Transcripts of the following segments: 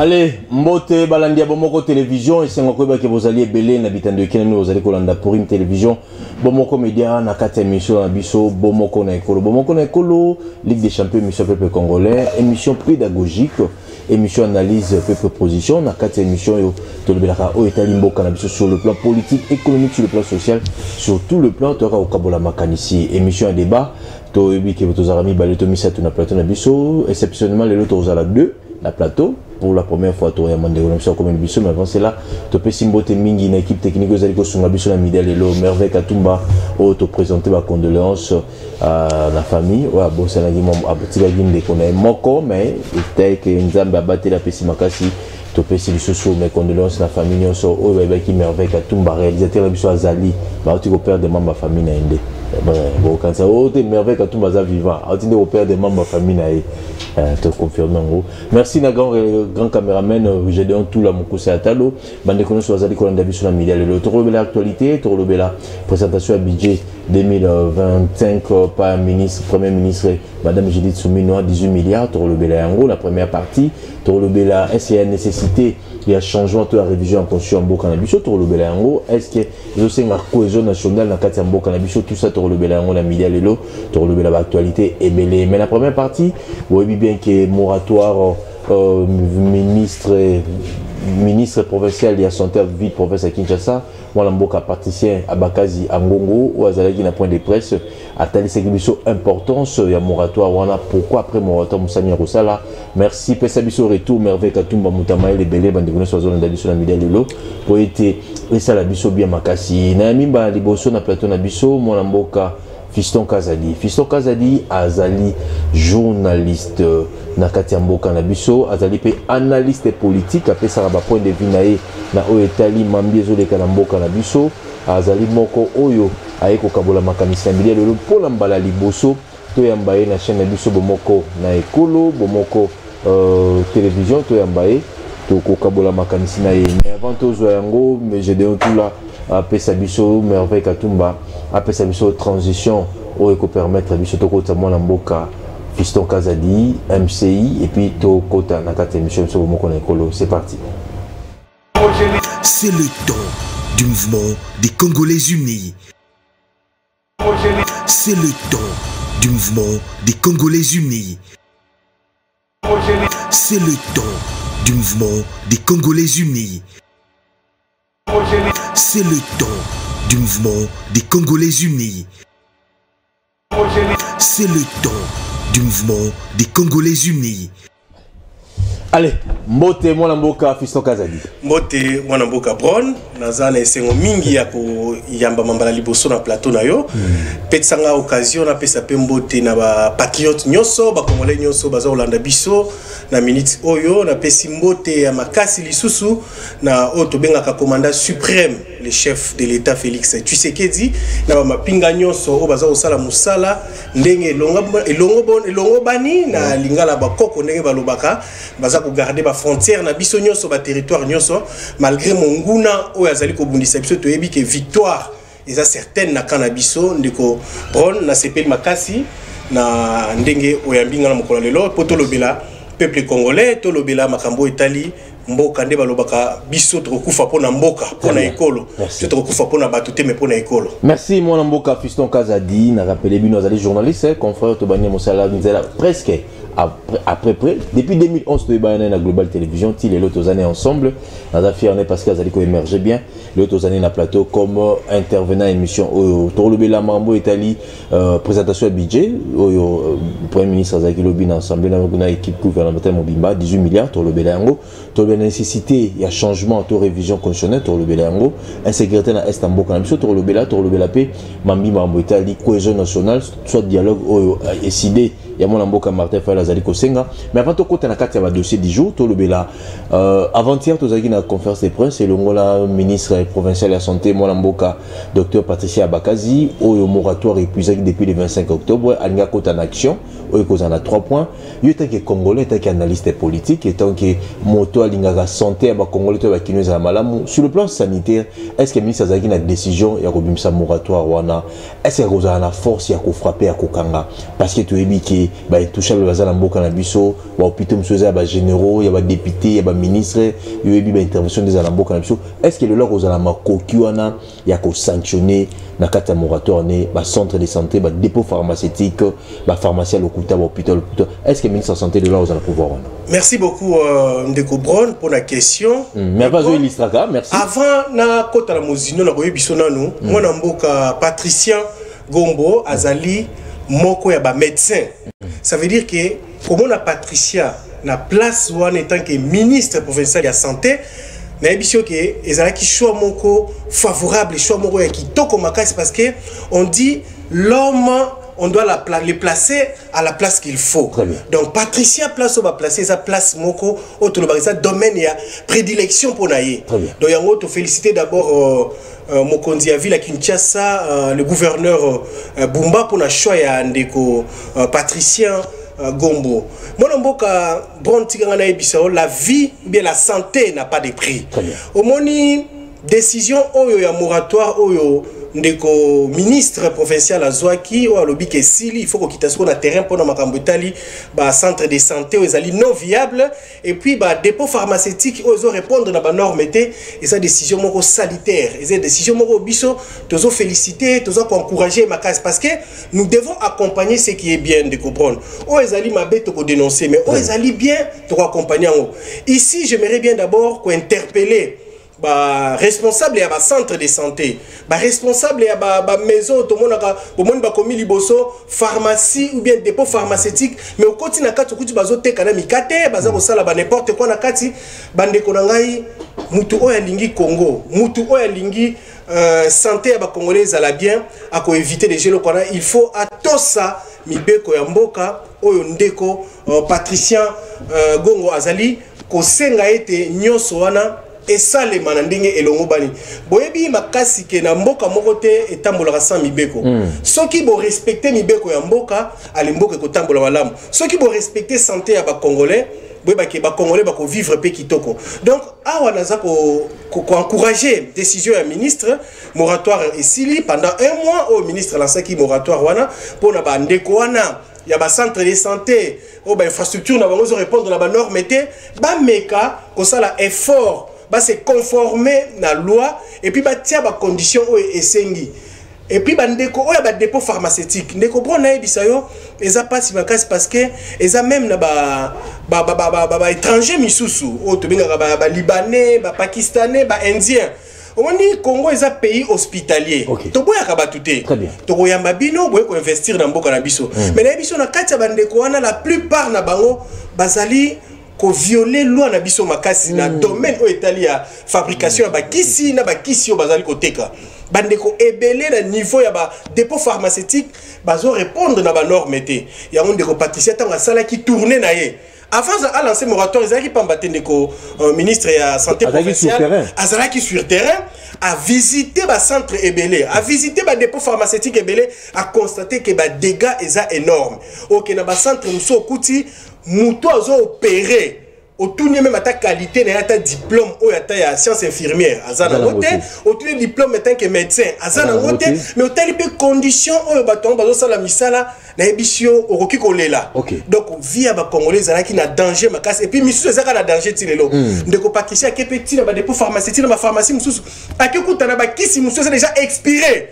Allez, mbote balandia bomoko télévision et c'est encore que vous alliez belé n'habitant de Kenya vous allez kolanda pour une télévision bomoko média na kata émission na biso bomoko na ekolo Ligue des champions émission peuple congolais émission pédagogique émission analyse peuple position na kata émission yo to belaka o etali mboka na biso sur le plan politique économique sur le plan social sur tout le plan to ka okabola makanisi émission à débat to ebi ke vous arami baleto misatu na plateau na biso exceptionnellement les autres aux 2 la plateau pour la première fois tour ya mandeko na biso comme une biso mais avant cela to pe simbote mingi na équipe technique aux aliko sunga biso na midele lo Merveille Katumba auto présenter ma condoléance à la famille wa bon ça na ngimo abotila nginde kona moko mais était que nzambe abatté la pesi makasi to pe si biso sur mes condoléances la famille nyonso o ba ki Merveille Katumba réalisateur biso azali ba tu ko perdre des membres de famille na inde bon quand ça o te Merveille Katumba za vivant a tu ko perdre des membres de famille na te confirmer en gros. Merci na grand caméraman Gédéon tout la mukuse atalo bande kono so azali ko ndabi sur la média le toro bela actualité toro bela présentation à budget 2025 par ministre premier ministre madame Judith Soumino 18 milliards toro bela en gros la première partie toro bela est-ce qu'il y a nécessité il y a changement de la révision en constitution en mboka na biso toro bela en gros est-ce que zo senga cohésion nationale na kati ya mboka na biso tout ça toro bela en gros la média lelo toro bela actualité et belé mais la première partie oui bien que moratoire ministre provincial de santé ville province à Kinshasa moi l'amboka praticien Abakazi Angongo ou azalaki na point de presse atali sécurité importance ya moratoire wana pourquoi après moratoire Moussani Rosala merci pesa biso retour Merveille Katumba Mutamae les belé bande kono sozo na biso na midele lelo pour été esa la biso bien makasi na mimba liboso na plateau na biso moi l'amboka Fiston Kazadi azali journaliste na kati ya mboka na biso azali pe analyste politique apesa ba point de vue nae na oyo etali mambi ezoleka na mboka na biso azali moko oyo ayeko kabola makanisi ya milieu lelo mpola mbala liboso to yamba ye na chaîne na biso bomoko na ekolo bomoko télévision to yamba ye to kokabola makanisi na ye mais avant tozo yango mais j'ai de tout là apesa biso Merveille Katumba apesa biso transition oyo ko permettre biso to kota mwana mboka Fiston Kazadi MCI et puis to kota na kata émission so moko na ekolo c'est parti. C'est le temps du mouvement des Congolais unis. C'est le temps du mouvement des Congolais unis. C'est le temps du mouvement des Congolais unis. C'est le temps du mouvement des Congolais unis. C'est le temps du mouvement des Congolais unis. Allez, mbote mwana mboka Fiston Kazadi. Mbote mwana mboka Bron, nazana esengo mingi ya ko yamba mambala liboso na plateau na yo. Petsanga occasion na pesa pe mbote na ba patriote nyonso, ba congolais nyonso baza Olanda biso na minute oyo na pesi mbote ya makasi lisusu na oto bengaka commandant suprême le chef de l'état Félix Tshisekedi na ba mapinga nyonso o baza osala musala ndenge elongo bani na lingala ba koko ndenge balobaka baza ko garder ba frontière na biso nyonso ba territoire nyonso malgré monguna o yazali ko bundisa biso to yebi ke victoire eza certaine na kana biso ndiko Bron na sepel makasi na ndenge oyambinga na mokolo lelo poto lobela peuple congolais to lobela makambo etali mboka nde balobaka biso tokufa pona mboka pona ekolo tokufa pona batute mais pona ekolo. Merci mon mboka Fiston Kazadi na rappelé bino azali journaliste confrère to banya mosala nzela presque après depuis 2011 to bana na Global Télévision ti les autres années ensemble na fierne parce que azali ko émerger bien les autres années na plateau comme intervenant émission to lobela mambo Italie présentation budget premier ministre azaki lobi na ensemble na équipe gouvernementale Mobimba 18 milliards to lobela yango to la nécessité il y a changement to révision constitutionnelle to lobela yango insécurité na est mboka na biso to lobela pe mambi mambo Italie cohésion nationale soit dialogue décidé il y a mon mboka Martin Fayulu azali kosenga mais avant to kota na kati ya dossier du jour to lobela avant-hier to zaki na conférence de presse et le ngola ministre provincial de la santé mon mboka docteur Patricia Abakazi oyo moratoire épuisé depuis le 25 octobre alinga kota en action oyo kozana 3 points yo tant que congolais tant qu'analyste politique et tant que moto alinga santé ba congolais to ba kineza malamu sur le plan sanitaire est-ce que ministre azaki na décision ya kobimisa moratoire wana est-ce que kozana force ya ko frapper ya kokanga parce que to ebi ki que ba intouchable baza na mboka na biso ba hôpitaux msoza ba généraux ya ba députés ya ba ministres yo ebi ba intervention des na mboka na biso est-ce que le loko za na makoki wana ya ko sanctionner na kata moratoire ne ba centre de santé ba dépôt pharmaceutique ba pharmacie lokuta ba hôpital est-ce que le ministre de la santé de là aux pouvoir wana? Merci beaucoup Ndeko Brown pour la question. Mais pas zo Listraka, merci. Avant na kota la mozino na boye biso nanu mwana mboka Patricien Gombo azali moko ya ba médecin. Ça veut dire que comme on a Patricia na place ou en tant que ministre provincial de la santé na ebisio que ezalaki choix moko favorable choix moko ya kitoko makasi parce que on dit l'homme on doit les placer à la place qu'il faut. Donc Patricia place on va placer sa place moko autre domaine ya prédilection pour naïe. Donc yango to féliciter d'abord Mokonzi ya ville à Kinshasa le gouverneur Bumba pour na choix ya ndeko Patricien Gombo. Mon mboka bon tiganga na ebisao la vie bien la santé n'a pas de prix. Au moni décision oyo ya moratoire oyo ndeko ministre provincial azwaki o alobi ke sili il faut ko kitasiko na terrain pour na makambo etali ba centre de santé o ezali non viable et puis ba dépôt pharmaceutique ozo répondre na ba norme té et sa décision moko sanitaire et sa décision moko biso tozo féliciter tozo encourager makasi parce que nous devons accompagner ce qui est bien de comprendre o ezali mabe to ko dénoncer mais o ezali bien to accompagner ici j'aimerais bien d'abord ko interpeller ba responsable ya ba centre de santé ba responsable ya ba maison to monaka bo moni ba komi liboso pharmacie ou bien dépôt pharmaceutique mais au koti na kati kuti bazo teka na mikate baza ko sala ba n'importe quoi na kati bande ko ngai mutu oya lingi Congo mutu oya lingi santé ya ba congolais ala bien à ko éviter les gelo kona il faut atosa mibeko ya mboka oyo ndeko Patricien Gongo azali ko senga ete nyoso wana et ça les manandinge elongo bani boyebi makasi ke na mboka moko te etambolaka sans mibeko soki bo respecter mibeko ya mboka ali mboka ko tambola malamu soki bo respecter santé ya ba congolais boyeba ke ba congolais ba ko vivre pe kitoko donc awa naza ko encourager décision ya ministre moratoire esili pendant un mois au ministre lancaki moratoire wana pona ba ndeko wana ya ba centre de santé o ba infrastructure na bango zo répondre na ba norme te ba meka ko sala effort ba se conformer na loi et puis ba tia ba condition o esengi et puis ba ndeko o ya ba dépôt pharmaceutique ndeko bona ebisayo eza pas si makasi parce que eza même na ba étranger misusu o to benga ba libanais ba pakistanais ba indien on dit Congo est un pays hospitalier. To boya ka batuté. To koyamba bino boye ko investir dans mboka na biso. Mais na biso na kati ba ndeko wana la plupart na bango bazali ko violer loi na biso makasi na domaine o etali ya fabrication ba kisi na ba kisi o bazali ko teka. Bandeko ebele na niveau ya ba dépôt pharmaceutique bazo répondre na ba norme té. Ya ndeko Patricia tanga sala ki tourner na ye. Avant de lancer moratoire, ils ont ministre de la santé provinciale, Azalaki sur terrain, à visiter le centre Ebélé, à visiter le dépôt pharmaceutique Ebélé, à constater que les dégâts sont énormes. Ok, dans le centre, nous sommes opéré. Au tout même à ta qualité, il y a un diplôme ou à sciences infirmières. Au tout diplôme étant que médecin. Mais au tel conditions où le bâton, la misala, la ébission, au roki kolela. Donc, via les Congolais, qui a danger, et puis, monsieur, ça a danger, Tilelo. Donc, Patricia, qui est petit, dans dépôt pharmaceutique, dans la pharmacie, à quel coup, qui si monsieur, c'est déjà expiré.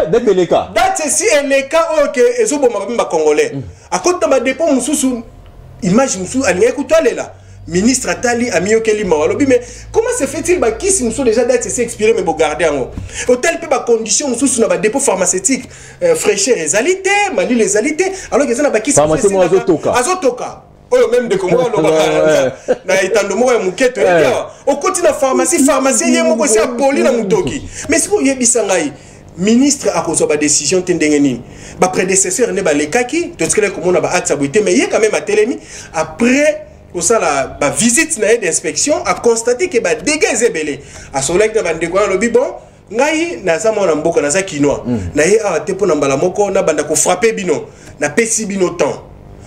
Dès que les cas. Dès que si les cas, ok, et so, bon, ma Congolais. À côté de dépôt, monsieur, image, monsieur, à l'écoute, là. Ministre Atali a mis au Mawalobi, mais comment se fait-il qui si nous sommes déjà datés c'est expiré mais bon garder en haut au tel peu condition nous sommes dans dépôt pharmaceutique fraîcheur les alités mali les alités alors que ça n'a qui pharmacie azotoka oh même de comment na itando mo ya muketo au continent pharmacie yemo c'est poli na mutoki mais si vous yebisangai ministre a causé ba décision tendengeni ba prédécesseur ne ba lekaki to tsela comme on a ba atsabuité mais il y a quand même à Télémi après pour ça la visite d'inspection a constaté que les dégâts sont belés. À ce moment-là, on bon, ngai naza mona mboka naza kinoa. Na ye a te pona mbala moko na banda ko frapper bino, na pesi bino temps.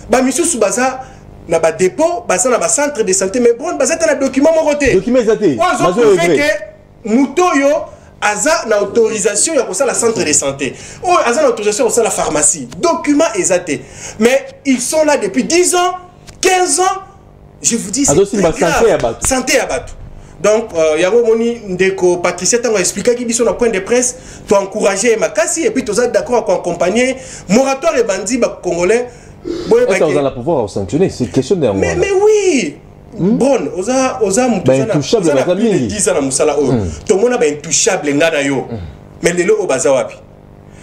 Ba misusu baza na ba dépôt, baza na ba centre de santé mais bon, baza na document moroté. Document zaté. On fait que muto yo aza na autorisation ya la centre de santé. Oh, aza na autorisation ya la pharmacie. Document exacté. Mais ils sont là depuis 10 ans, 15 ans. Je vous dis, c'est grave. Santé à battre. Donc, Yango Moni Ndeko Patricia t'a expliqué qu'il dit sur le point de presse, tu as encouragé Makassi et puis tu es d'accord à accompagner moratoire et bandit Congolais. Est-ce qu'on va pouvoir sanctionner? C'est une question d'un mois. Mais oui! Bon, oza intouchable na famille. 10 ans na musala o. Tout le monde a intouchable ngana yo. Mais lelo o baza wapi.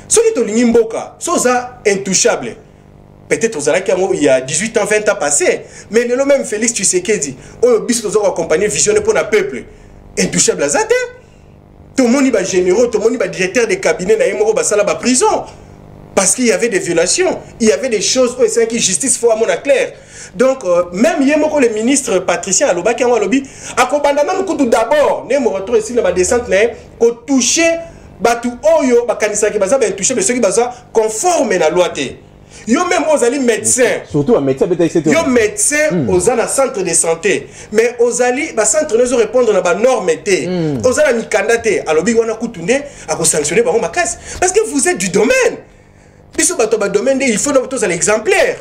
Soki to lingi mboka, soza intouchable. Peut-être aux Alaki il y a 18 ans, 20 ans passés. Mais le même Félix Tshisekedi, oh, bis nous avons accompagné, visionné pour le peuple. Intouchable à Zate. Tout le monde est généraux, tout le monde est directeur de cabinet, dans la prison. Parce qu'il y avait des violations, il y avait des choses, où c'est qui justice faut à mon clair. Donc, même Yemoko, le ministre Patricien Aloba, qui a un lobby, accompagné tout d'abord, nous retrouvons ici la descente, qu'on touche, batu oyo, bakanisa qui baza, touché, mais ceux qui baza conforme à la loi. Yo même aux alliés médecins. Surtout un médecin peut-être. Yo médecin aux alliés centre de santé. Mais aux alliés, bah centre ne répondre à la norme té. Aux alliés mikandate. Alors bi wana kutune à ko sanctionner par ma casse. Parce que vous êtes du domaine. Puisque bato ba domaine il faut nous tous à l'exemplaire.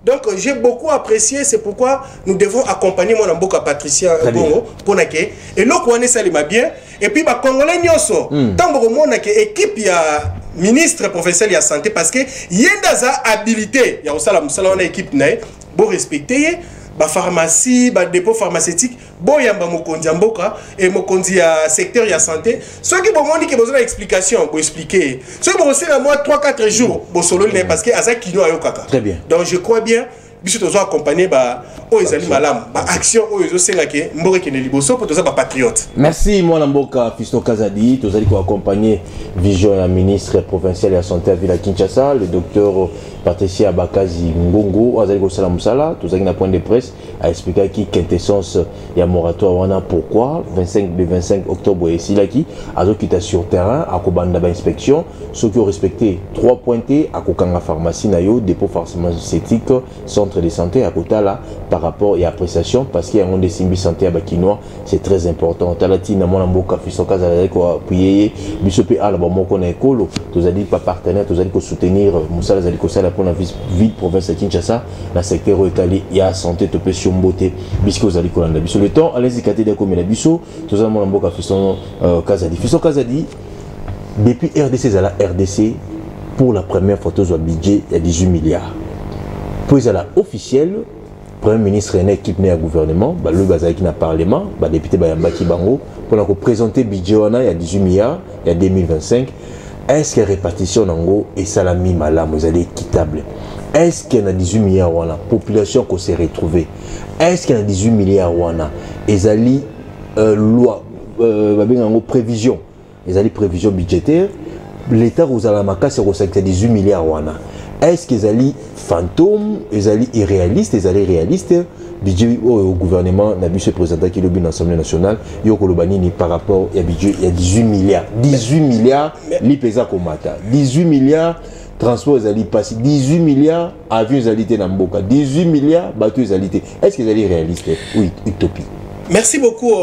Donc j'ai beaucoup apprécié, c'est pourquoi nous devons accompagner mon amboka Patricia Bongo pour naké et l'autre on est salima bien et puis ba congolais nyoso tant que mon naké équipe ya ministre professeur de la santé parce que yenda za habilité ya osala musala on équipe naé bon respecter ba pharmacie ba dépôt pharmaceutique bon yamba mokonzi mboka et mokonzi ya secteur ya santé ceux qui bon moni que besoin d'explication pour expliquer ceux qui bon c'est à moi 3-4 jours bon solo parce que aza kino ayo kaka très bien donc je crois bien biso tozo accompagner ba o ezali malam ba action o ezo senga ke mboka ke ne liboso pour toza ba patriote. Merci moi mboka Fiston Kazadi tozali ko accompagner vision ya ministre provincial ya santé à Ville Kinshasa le docteur Patricia Bakazi Ngongo azali ko sala musala tozali na point de presse a expliqué qui quintessence ya moratoire wana pourquoi 25 octobre ici là qui azo kita sur terrain a kobanda ba inspection ceux qui ont respecté 3 pointés à kokanga pharmacie na yo dépôt pharmaceutique centre de santé à Kotala par rapport et appréciation parce qu'il y a un des simbi santé à Bakinois c'est très important talati na mona mboka Fiston Kazadi ko appuyer bisope ala ba moko na ekolo tozali pas partenaire tozali ko soutenir musala zali ko sala pour la ville province de Kinshasa dans le secteur Itali il y a santé topé sur beauté bisco zali ko landa biso le temps allez-y katé comme la biso tozali mona mboka Fiston Kazadi depuis RDC à la RDC pour la première photo de budget il y a 18 milliards puis à la officielle premier ministre et une équipe née à gouvernement le bazaki na parlement député bayambaki bango pour la présenter budget il y a 18 milliards il y a 2025 est-ce que la répartition nango et salami malam vous allez équitable est-ce qu'il y a 18 milliards wana population qu'on s'est retrouvée est-ce qu'il y a 18 milliards wana et ali loi prévision et ali prévision budgétaire l'état aux alamaka c'est 18 milliards wana est-ce qu'ils allaient fantômes, ils allaient irréalistes, ils allaient réalistes budget au gouvernement n'a vu se présenter qui le but l'Assemblée nationale yoko lobanini par rapport à budget il y a 18 milliards l'IPESA komata 18 milliards transport ils allaient passer 18 milliards avions ils allaient na mboka 18 milliards bateaux ils allaient est-ce qu'ils allaient réalistes oui utopie. Merci beaucoup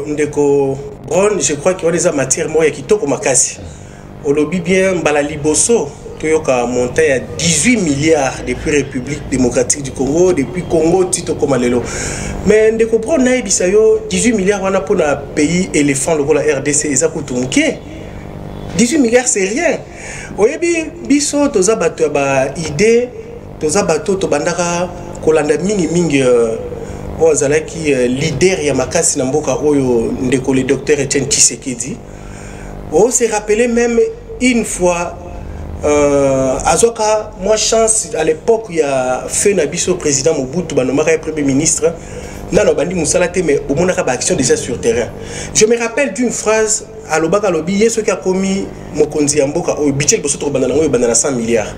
Ndeko Bron, je crois qu'il y a des matières moi qui toko makasi au lobby bien balali bosso Toyoka monté à 18 milliards depuis République démocratique du Congo, depuis Congo, Tito Komalelo. Mais de comprendre, 18 milliards on a pour un pays éléphant, le la RDC, et ça coûte 18 milliards, c'est rien. Oyebi, biso, toza bato ba idée, toza bato, tobandaka, kolanda mingi, ozala qui leader Yamakasi Namboka, oyo, ndeko le docteur Etienne Tshisekedi. On s'est rappelé même une fois. Azoka, moi chance à l'époque il y a fait Nabiso président Mobutu Banomaka premier ministre Nano Bandi Moussalate mais au moins action déjà sur terrain. Je me rappelle d'une phrase à l'Obaka Lobi ce qui a commis Mokonzi Amboka au budget de Bosoto Banana 100 milliards.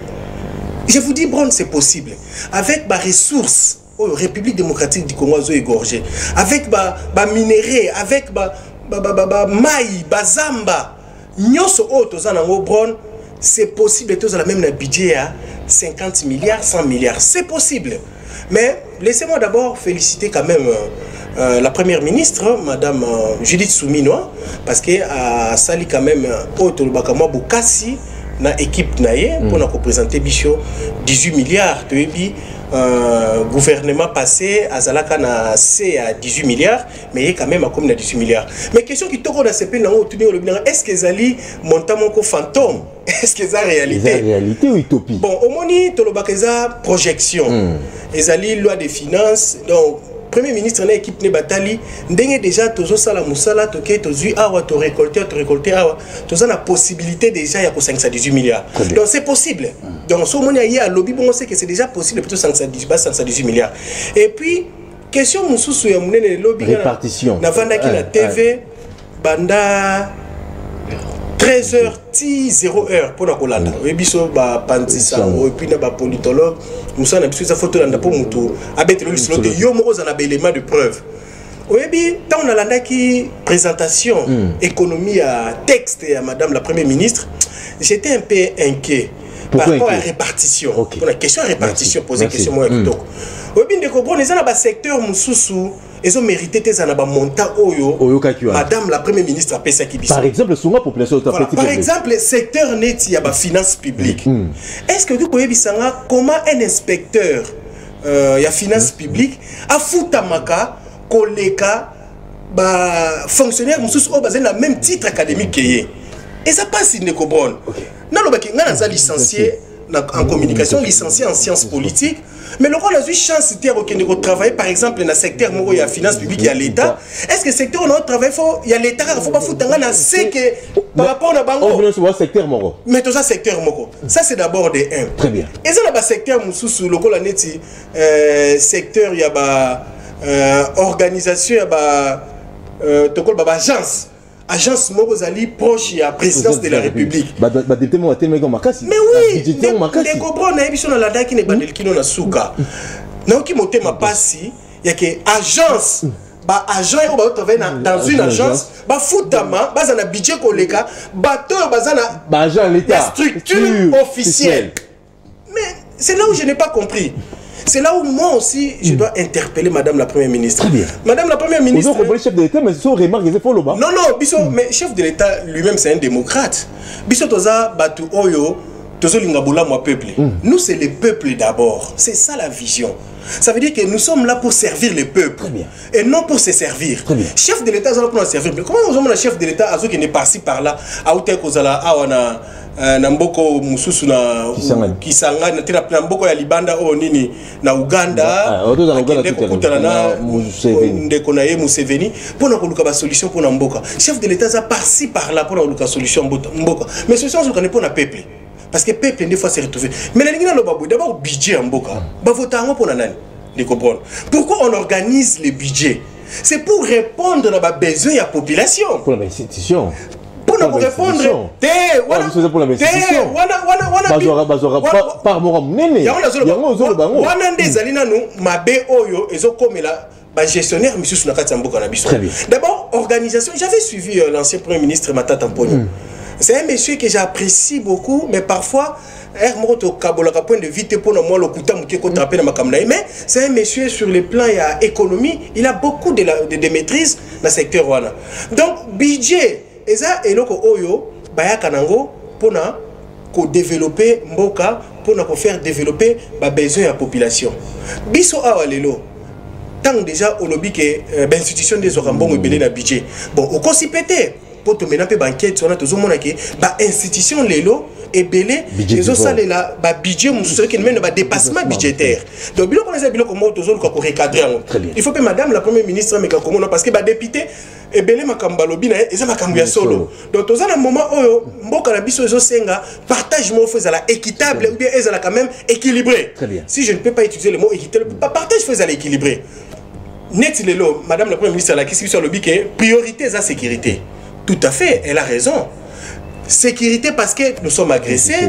Je vous dis Bron c'est possible avec ma ressources au République démocratique du Congo égorgé avec ba minéraux avec ba maï bazamba nyoso auto zanango Bron. C'est possible, tous à la même budget à 50 milliards, 100 milliards. C'est possible. Mais laissez-moi d'abord féliciter quand même la première ministre, Madame Judith Souminoa, parce que sali quand même autre bakama Bukasi na équipe naie pour nous représenter bicho 18 milliards de gouvernement passé à Zalaka na C à 18 milliards mais il y a quand même comme na 18 milliards mais question qui toko na CP na est-ce que zali montant moko fantôme est-ce que ça réalité ou utopie bon au moni tolobakeza projection ezali loi des finances donc Premier ministre na équipe ne batali ndenge déjà tozo sala musala toke tozu awa to récolter awa toza na possibilité déjà ya ko 518 milliards donc c'est possible donc so moni ya lobby bon on sait que c'est déjà possible plutôt 518 milliards et puis question mususu ya munene lobby répartition na vanda ki na TV banda 13h 0h pour la Colanda. Et biso ba pantisa et puis na ba politologue nous ça na biso sa photo landa pour mutu abete le slot yo moko za na ba élément de preuve. Oyebi tant on a landa qui présentation économie à texte à madame la première ministre, j'étais un peu inquiet par rapport à la répartition. Pour la question répartition poser question moi kitoko. Oyebi ndeko bon les na ba secteur mususu ils ont mérité tes anaba montant oyo madame la première ministre a payé kibiso. Par exemple sur ma population voilà. Par exemple secteur net il y a ba finance publique. Est-ce que vous pouvez bisanga comment un inspecteur il y a finance publique a futamaka koleka ba fonctionnaire mususu o bazen la même titre académique que et ça passe in Nekobron. Non le baki ngana za licencié en communication, licencié en sciences politiques. Mais le rôle a eu chance de travailler par exemple dans le secteur il y a finance publique, il y a l'État. Est-ce que le secteur où on travaille, il y a l'État, il ne faut pas foutre un c'est que par rapport à Bango. On veut sur le secteur moro. Mais tout ça secteur moro. Ça c'est d'abord des 1. Très bien. Et ça le secteur sous le rôle secteur il y a organisation, il y a agence. Agence Mogozali proche à la présidence de la République. Mais oui, les comprendre na la daki ne bandel kino na suka. Na ki monter ma passi, il y a que agence ba agent ou ba travailler dans une agence, ba futama, ba na budget koleka, bato bazana ba agent l'état, structure officielle. Mais c'est là où je n'ai pas compris. C'est là où moi aussi je dois interpeller Madame la Première ministre. Très bien. Madame la Première ministre. Vous chef de l'État, mais son remarque c'est faux là-bas. Non non, biso mais chef de l'État lui-même c'est un démocrate. Biso toza batu oyo tozo lingabula moi peuple. Nous c'est le peuple d'abord. C'est ça la vision. Ça veut dire que nous sommes là pour servir le peuple et non pour se servir. Chef de l'État, pour nous servir. Comment nous avons un chef de l'État qui n'est pas par là, à Outé Kozala, à Namboko Mususu na Kisanga, na Mboko ya Libanda o nini na Uganda, na Ndekonaye Museveni, pour nous avoir une solution pour Mboka. Chef de l'État a par-ci par-là pour nous avoir une solution Mboka. Mais solution on connaît pas le peuple. Parce que le peuple, des fois, s'est retrouvé. Mais d'abord, budget en Boka. Pourquoi on organise le budget? C'est pour répondre à besoins de la population. Pour l'institution. Pour nous répondre. Pour l'investissement. Par moral, néné. Gestionnaire, d'abord, organisation. J'avais suivi l'ancien Premier ministre Matata Mpogno. C'est un monsieur que j'apprécie beaucoup, mais parfois, mais c'est un monsieur sur le plan économie, il a beaucoup de maîtrise dans le secteur. Donc, budget, et ça, et oyo, baya kanango, pour développer Mboka, pour faire développer les besoins de la population. Biso awalelo. Tant déjà au lobby que l'institution des orambons est belé dans le budget. Bon, au conseil pété. Pour te mener un peu banquette, on a toujours mon acquis. Bah institution lélo et belé, ils ont ça là, bah budget, monsieur qui mène bah dépassement budgétaire. Donc bilo qu'on les bilo comment toujours qu'on recadrer. Il faut que Madame la Première ministre mais comment parce que bah député et belé makamba lobby na et ça makamba solo. Donc tous à un moment où mboka na biso senga partage mo faisait la équitable ou bien elle quand même équilibré. Si je ne peux pas utiliser le mot équitable, partage faisait la équilibré. Net lélo, Madame la Première ministre la question sur le lobby que priorité à la sécurité. Tout à fait, elle a raison. Sécurité parce que nous sommes agressés.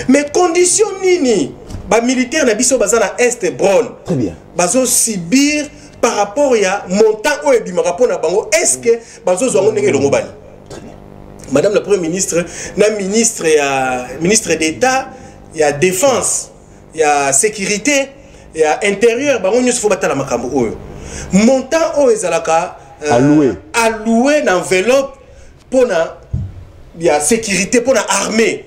Mais conditions nini. Les militaires n'habitent pas dans l'Est Bron. Très bien. Ils subir par rapport à montant ou est-ce que ils ont un Madame la Première ministre, ministre d'État, il y a défense, il y a sécurité, il y a intérieur, il faut battre la makambo. montant au ezalaka alloué dans enveloppe pour la sécurité pour la armée.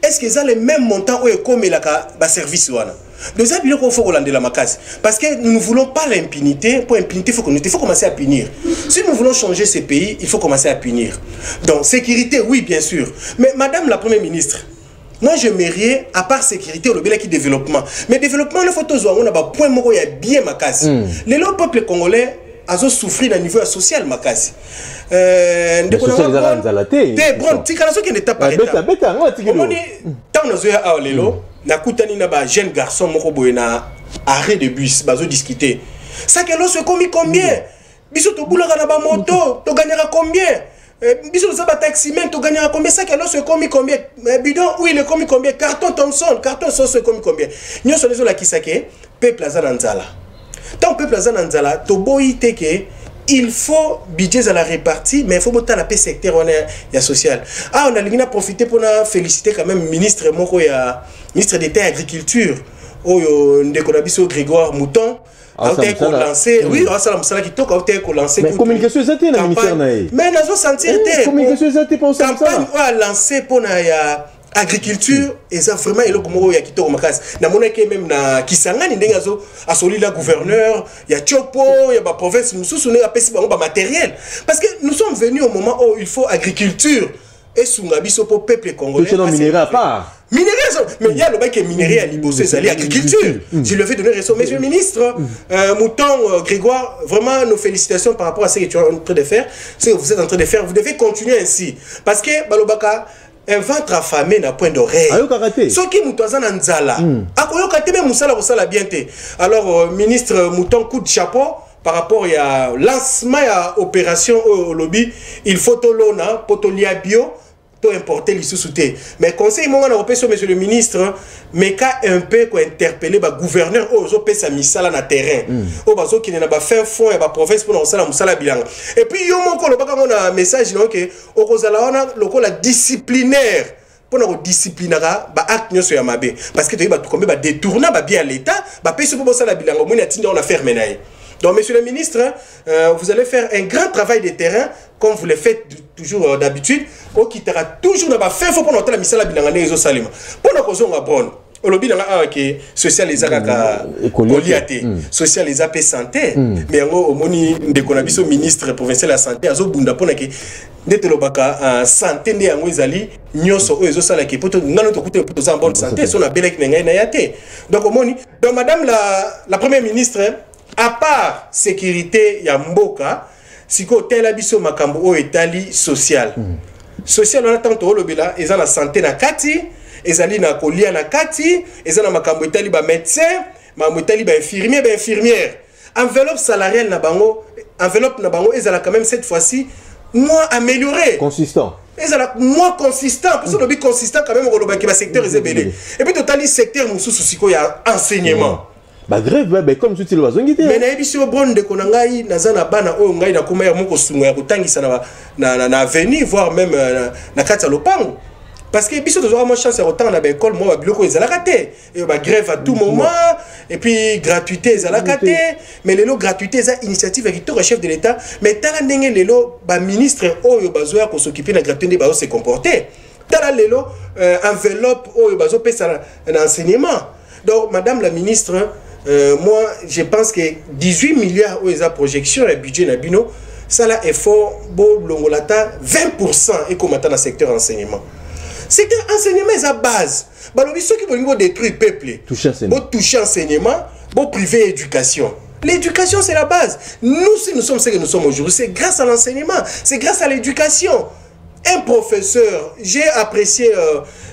Est-ce qu'ils ont les mêmes montants où comme la service wana? Donc ça il faut qu'on la makasi parce que nous ne voulons pas l'impunité. Pour impunité il faut commencer à punir. Si nous voulons changer ces pays, il faut commencer à punir. Donc sécurité oui bien sûr, mais madame la première ministre, moi je mérite à part sécurité au qui développement. Mais développement il faut toujours on a un point où il y a bien makasi. Les peuple congolais a souffert au niveau social makasi. Bon, nakutani na ba jeune garçon moko boye na arrêt de bus bazo discuter ça que l'on commis combien biso to boulaka na ba moto to gagnera combien biso ça ba taximen to gagnera combien ça que l'on commis combien bidon oui le commis combien carton Thomson carton sauce commis combien nyoso lezo la kisake peuple azana nzala tant peuple azana nzala to boyite que il faut budget à la répartie, mais il faut botter la paix secteur on est social. Ah, on a l'ingénieur profiter pour féliciter quand même ministre moko ya ministre d'État agriculture au Ndekonabiso Grégoire Mouton a été lancé oui on ça la qui toque a été lancé mais communication exacte na ministère na mais nazo sentir communication exacte pour ça campagne a lancé pour na ya agriculture et ça vraiment eloko moko ya kitoko makasi na monaki même na Kisangani ndenge asoli la gouverneur ya Chopo ya ba province mususu ne apesi bango ba matériel parce que nous sommes venus au moment où il faut agriculture et sunga biso pour peuple congolais c'est non minerai à part minerai mais il y a le bac minerai à Liboso c'est agriculture je le fais donner raison monsieur le ministre Mouton Grégoire vraiment nos félicitations par rapport à ce que tu es en train de faire ce que vous êtes en train de faire vous devez continuer ainsi parce que balobaka un ventre affamé n'a point d'oreille. Ce qui moutoisa nzala. Akoyoka te même musala kosala bien te. Alors ministre Mouton coup de chapeau par rapport à lancement à opération au lobby, il faut tolona potolia bio to importer les sous-soutés. Mais conseil mon européen monsieur le ministre mais qu'a un peu ko interpeller ba gouverneur aux opesa misala na terrain. O bazo qui na ba faire fond et ba province pour na musala bilanga. Et puis yo moko lo baka on a message non que o kozala wana lokola disciplinaire pour na disciplinera ba acte nyoso ya mabe parce que to ba tomber ba détourner ba bien l'état ba pesa pour sala bilanga mo na tinda on a faire menaille. Donc, monsieur le ministre, vous allez faire un grand travail de terrain, comme vous le faites toujours d'habitude, au qui tera toujours dans la fin, faut pour notre mission la bilangane et salima. Pour nos causes on va prendre. Au lobby dans la que social les agaka coliaté, social les AP santé, mais au moni de konabiso ministre provincial de la santé azo bunda pour que ndete lobaka santé ne yango ezali nyoso o ezo sala ke poto ngano to kuté poto en bonne santé, so na belek ngai na yaté. Donc au moni, donc madame la première ministre à part sécurité ya mboka siko tela biso makambo o etali social social on attend to lobela eza na santé na kati ezali na kolia na kati eza na makambo etali ba médecin makambo etali ba infirmière enveloppe salariale na bango ezala quand même cette fois-ci moins amélioré consistant ezala moins consistant pour ça lobby consistant quand même au ba secteur ezebele et puis totali secteur mususu siko ya enseignement bah grève bah comme tu le vois mais na ebiso bon de konangai nazana bana o ngai na kuma ya moko sunga ya kutangisa na avenir voire même na kati ya lopango parce que biso toujours moi chance ya autant na école moi biloko ezala raté et ba grève à tout moment et puis gratuité ezala raté mais lelo gratuité eza initiative qui to chef de l'état mais tala ndenge lelo ba ministre oyo bazoya ko s'occuper na gratuité bazo se comporter tala lelo enveloppe oyo bazo pesa na enseignement donc madame la ministre moi, je pense que 18 milliards où ils ont projection et budget na bino, ça là effort bon longolata 20% et comme dans le secteur enseignement. Secteur enseignement est à base. Balobi ceux qui veulent détruire peuple. Toucher enseignement, bon privé éducation. L'éducation c'est la base. Nous si nous sommes ce que nous sommes aujourd'hui, c'est grâce à l'enseignement, c'est grâce à l'éducation. Un professeur, j'ai apprécié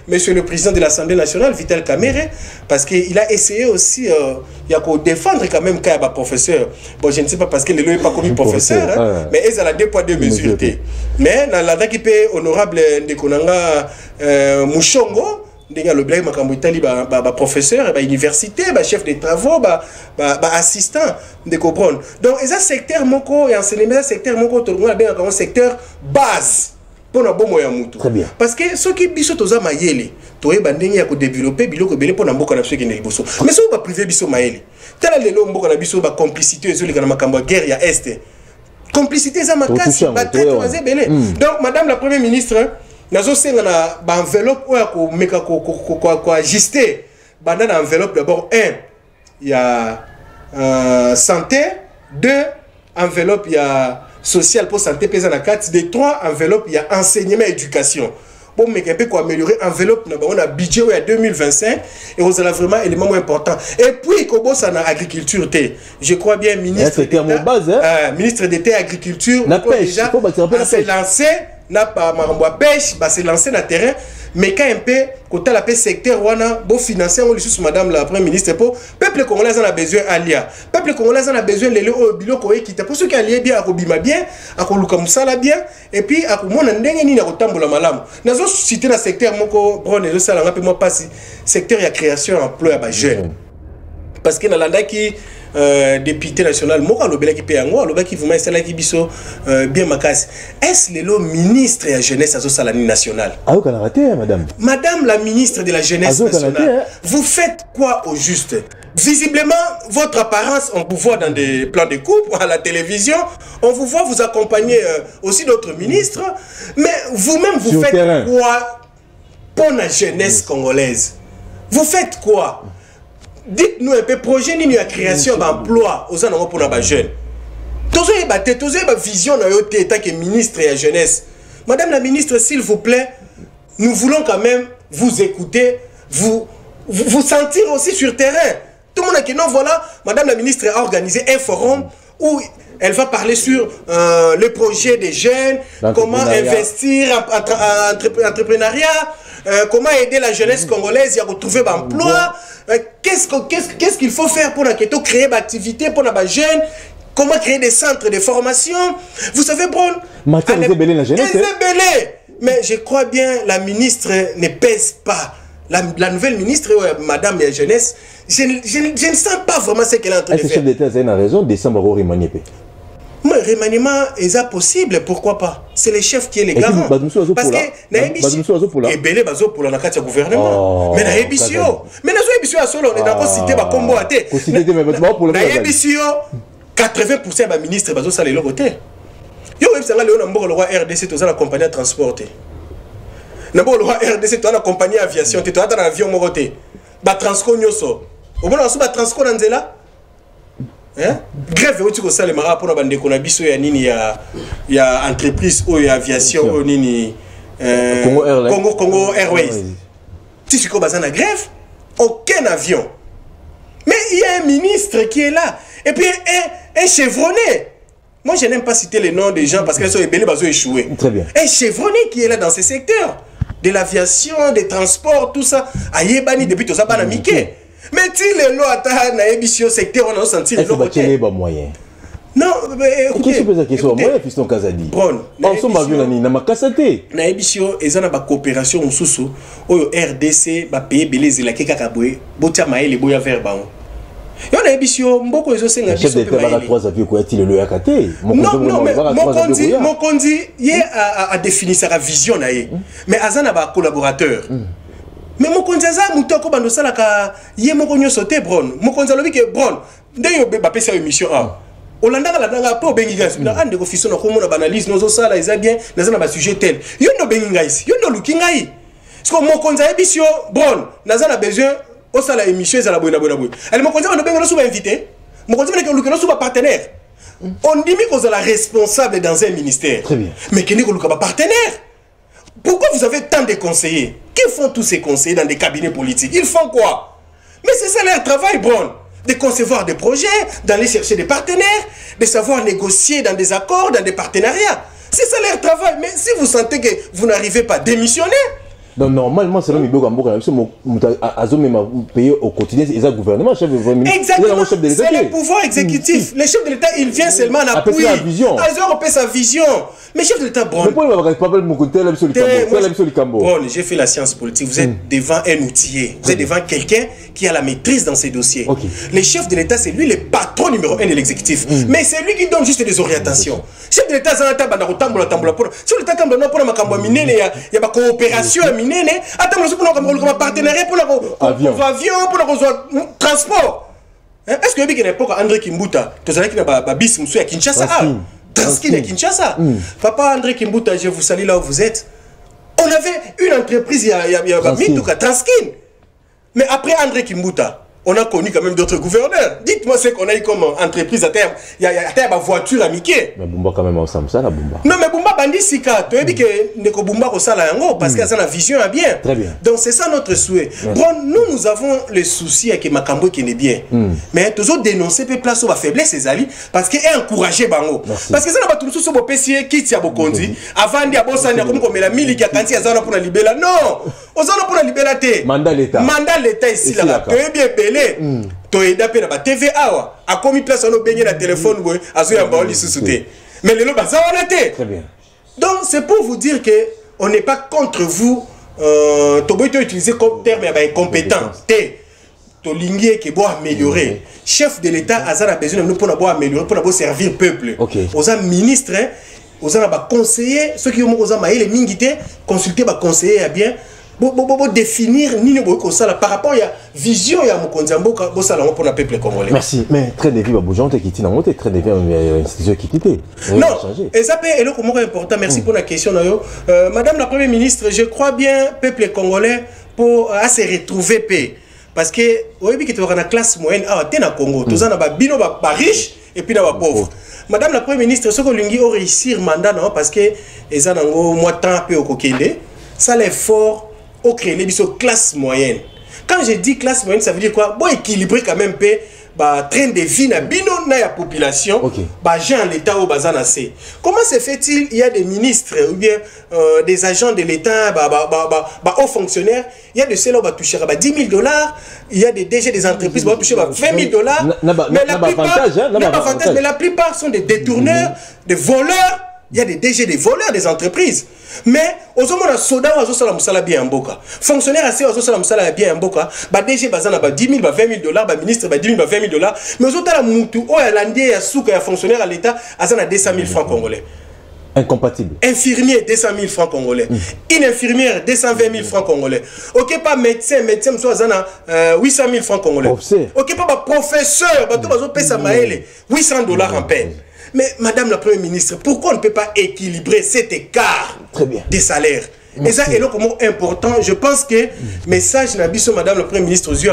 monsieur le président de l'Assemblée nationale, Vital Kamerhe, parce qu'il a essayé aussi il y a qu'à défendre quand même Kayaba professeur. Bon, je ne sais pas parce que le n'est pas commis professeur, hein, mais ils ont la 2 poids 2 mesures. Mais dans la date qui peut honorable Ndekonanga Mouchongo, le blague makambo itali ba professeur ba université ba chef de travaux ba assistant de comprendre. Donc ils ont secteur moko et enseignement secteur moko to on a bien comme secteur base. pour na bomo ya mutu. Très bien. Parce que ceux qui biso toza mayele, toyeba ndenge ya ko développer biloko belé pour na mboka na biso ki liboso. Mais ceux ba privé biso mayele. Tala lelo mboka na biso ba complicité ezolika na makambo ya guerre ya est. Complicité za makasi ba tête oze belé. Donc madame la première ministre, nazo senga na ba enveloppe oya ko meka ko ajuster. Banda na enveloppe d'abord 1 il y a santé, 2 enveloppe il y a social pour santé pesa na 4, de 3 enveloppe il y a enseignement éducation. Bon mais un peu quoi améliorer enveloppe na on a budget à 2025 et vous allez vraiment élément important. Et puis kobo ça na agriculture té. Je crois bien ministre ministre d'État agriculture la pêche, déjà s'est lancé n'a pas marombo pêche, bah c'est lancé na terrain. Mais quand un peu, quand la paix secteur, on a beau financer, on lui madame la première ministre, pour peuple congolais en a besoin alia. Peuple congolais en a besoin de l'eau qui pour ceux qui allient bien, à Kobima bien, à Koluka Moussala bien, et puis à Koumona Ndengeni à Kotambola Malam. Nous avons cité dans le secteur, moi pas secteur de création d'emploi à jeunes. Parce que dans l'anda qui député national moko alobela ki pe yango aloba ki vraiment esala ki biso bien makasi. Est-ce le ministre de la jeunesse azo salani national? Ah kana raté madame. Madame la ministre de la jeunesse nationale, vous faites quoi au juste? Visiblement, votre apparence, on vous voit dans des plans de coupe à la télévision, on vous voit vous accompagner aussi d'autres ministres, mais vous-même vous faites quoi pour la jeunesse congolaise? Vous faites quoi? Dites-nous un peu, projet ni la création d'emploi aux gens pour les jeunes. Tous les vision dans votre état que ministre et la jeunesse. Madame la ministre, s'il vous plaît, nous voulons quand même vous écouter, vous sentir aussi sur terrain. Tout le monde a dit non, voilà, Madame la ministre a organisé un forum où elle va parler sur le projet des jeunes, comment investir en entrepreneuriat, comment aider la jeunesse congolaise à retrouver un emploi. Qu'est-ce qu'il faut faire pour créer des activités pour les jeunes? Comment créer des centres de formation? Vous savez, Bron, mais je crois bien la ministre ne pèse pas. La nouvelle ministre, Madame la jeunesse, je ne sens pas vraiment ce qu'elle est en train de faire. Est-ce que le chef d'État a raison de décembre au remaniement? Mais le remaniement est possible, pourquoi pas? C'est le chef qui est le garant. Parce que et belé bazo pour la carte gouvernement. Mais na ebisio. Mais na ebisio à solo, on est dans cité ba combo até. Na ebisio 80% ba ministre bazo sala le côté. Yo web sanga le on le roi RDC to la compagnie de transport. Na bo le roi RDC to la compagnie aviation, to dans avion mo côté. Ba transco nyoso. Au moins on ba transco na nzela. Grève où tu as le mara pour la bande biso ya nini ya entreprise ou ya aviation ou nini Congo Airways. Si tu es en grève, aucun avion. Mais il y a un ministre qui est là et puis un chevronné. Moi je n'aime pas citer les noms des gens parce qu'ils sont échoués. Très bien. Un chevronné qui est là dans ces secteurs de l'aviation, des transports, tout ça. Ayebani depuis tout ça pas Mickey. Mais si les lois à na ébisio secteur on a senti les lois. Moyen. Non, mais écoutez, qu'est-ce que c'est question moyen fiston Kazadi. Bon, on sommes pas venus na makasate. Na ébisio ezana ba coopération mususu oyo RDC ba payer belezi la keka kabwe botia maele boya vers bango. Yo na ébisio mboko ezo senga biso. Chef d'État ba 3 avions ko a-t-il le yakate? Non, mais Mokondi hier a défini sa vision na ye. Mais azana ba collaborateur. Mais Mokonzi aza mutoko bando sala ka ye moko nyoso te Bron. Mokonzi alobi ke Bron ndeyo be ba pesa émission a. Olanda la danga po bengi gas. Na ande ko fiso na ko mona banalise nozo sala eza bien na ba sujet tel. Yo ndo bengi ngai. Yo ndo luki ngai. Parce que Mokonzi ebisio Bron naza na besoin o sala émission eza la boina. Elle Mokonzi bando bengi no suba invité. Mokonzi bando luki no suba partenaire. On dit que vous êtes responsable dans un ministère. Très bien. Mais qui n'est que le partenaire. Pourquoi vous avez tant de conseillers? Que font tous ces conseillers dans des cabinets politiques? Ils font quoi? Mais c'est ça leur travail, Bron. De concevoir des projets, d'aller chercher des partenaires, de savoir négocier dans des accords, dans des partenariats. C'est ça leur travail. Mais si vous sentez que vous n'arrivez pas à démissionner, Donc normalement, c'est le Miboko Amboka, payer au quotidien, c'est le gouvernement, chef de l'État. Exactement, c'est le pouvoir exécutif. Le chef de l'État, il vient seulement en appui. Ils ont repéré sa vision. Mais chef de l'État, bon, j'ai fait la science politique. Vous êtes devant un outillé. Vous êtes devant quelqu'un qui a la maîtrise dans ses dossiers. Le chef de l'État, c'est lui le patron numéro 1 de l'exécutif. Mais c'est lui qui donne juste des orientations. Chef de l'État, c'est un chef de l'État, il y a une coopération. Attends, on a un partenariat pour avion, pour le transport. Est-ce que vous avez André Kimbuta, tu sais qu'il y a un bis à Kinshasa, Transkin à Kinshasa. Papa André Kimbuta, je vous salue là où vous êtes. On avait une entreprise, il y a Mituka, Transkin. Mais après André Kimbuta, on a connu quand même d'autres gouverneurs. Dites-moi ce qu'on a eu comme entreprise à terme. Il y a une voiture à Mickey. Mais Bumba quand même ensemble ça la Bumba. Non mais Bumba bandi sika. Tu as dit que Neko Bumba resala yango parce qu'il a la vision à bien. Très bien. Donc c'est ça notre souhait. Bon, nous avons le souci avec Makambo qui est bien. Mais toujours dénoncer peut place sur faiblesse ses alliés parce qu'il est encouragé bango. Parce que ça n'a pas tout sur PC qui tient Bokondi avant dia bossa ni comme la mili qui a kanti azana pour la libérer. Non. Ozana pour la libérer. Mandat l'État. Mandat l'État ici là. Tu es bien belé. To edape na ba TV awa a commis place on baigner la téléphone boy azo ya baoli sous-souté mais les loba ça on était très bien. Donc c'est pour vous dire que on n'est pas contre vous to boy to utiliser comme terme ya ba incompétent té to linguer que bo améliorer chef de l'État azana besoin de nous pour na bo améliorer pour na bo servir peuple aux ministres aux na ba conseiller ceux qui ont aux maïle mingité consulter ba conseiller bien définir par rapport à la vision de Mokondiamboka pour le peuple congolais. Merci. Mais très défi, Baboujan, tu es quitté, très défi, l'institution qui quitté. Non, et ça est important. Merci pour la question. Madame la Première ministre, je crois bien peuple congolais pour se retrouver paix. Parce que, vous voyez que tu as la classe moyenne, tu es au Congo, tu as des riches et puis des pauvres. Madame la Première ministre, ce que vous avez réussi le mandat, parce que les gens ont moins de temps au Kokende, ça l'effort. Au créer les classe moyenne. Quand je dis classe moyenne, ça veut dire quoi? Bon, équilibrer quand même bah train de vie na bino na la population. Bah j'ai en l'état au bazan assez. Comment se fait-il? Il y a des ministres ou bien des agents de l'état, hauts fonctionnaires. Il y a de ceux-là qui vont toucher $10 000. Il y a des DG des entreprises qui vont toucher $20 000. Mais la plupart sont des détourneurs, des voleurs. Il y a des DG, des voleurs des entreprises. Mais, aux hommes, on a soda, on a soda, on a bien en boca. Fonctionnaire assez, on a bien en boca. Bah, DG, bah, ça n'a pas $10 000, $20 000, bah, ministre, bah, $10 000, $20 000. Mais aux autres, la moutou, oh, il y a l'andier, il y a souk, il y a fonctionnaire à l'État, ça n'a 200 000 francs congolais. Incompatible. Infirmier, 200 000 francs congolais. Une infirmière, 220 000 francs congolais. Ok, pas médecin, ça a 800 000 francs congolais. Ok, pas professeur, bah, tout le monde paye ça, $800 en peine. Mais Madame la Première ministre, pourquoi on ne peut pas équilibrer cet écart des salaires? Et ça est comment important. Je pense que message n'a pas Madame la Première ministre aux yeux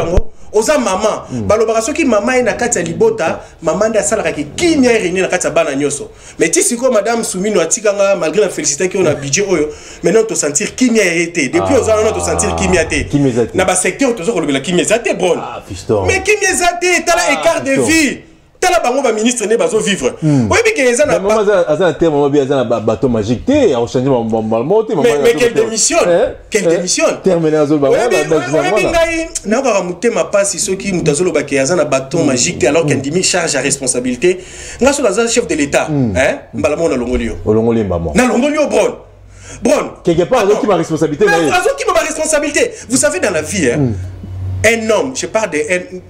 aux maman. Balobaraso qui maman est na kati libota, maman da sala ki kimia réuni na kati bana nyoso. Mais tu sais quoi Madame Soumino atikanga malgré la félicité qu'on a budget oyo, maintenant to sentir kimia été. Depuis aux ans on to sentir kimia été. Na ba secteur to zo la kimia été bron. Mais kimia été t'as la écart de vie. Tala bango ba ministre ne bazo vivre. Oui mais que ça n'a pas un terme bien ça bateau magique té au changement mais quelle démission terminé azol ba na ko ramuté ma passe ceux qui mutazolo ba ke azana bateau magique alors qu'un demi charge à responsabilité ngaso la chef de l'état hein mbala mona longolio mbamo na longolio bron quelque part qui ma responsabilité vous savez dans la vie hein un homme, je parle de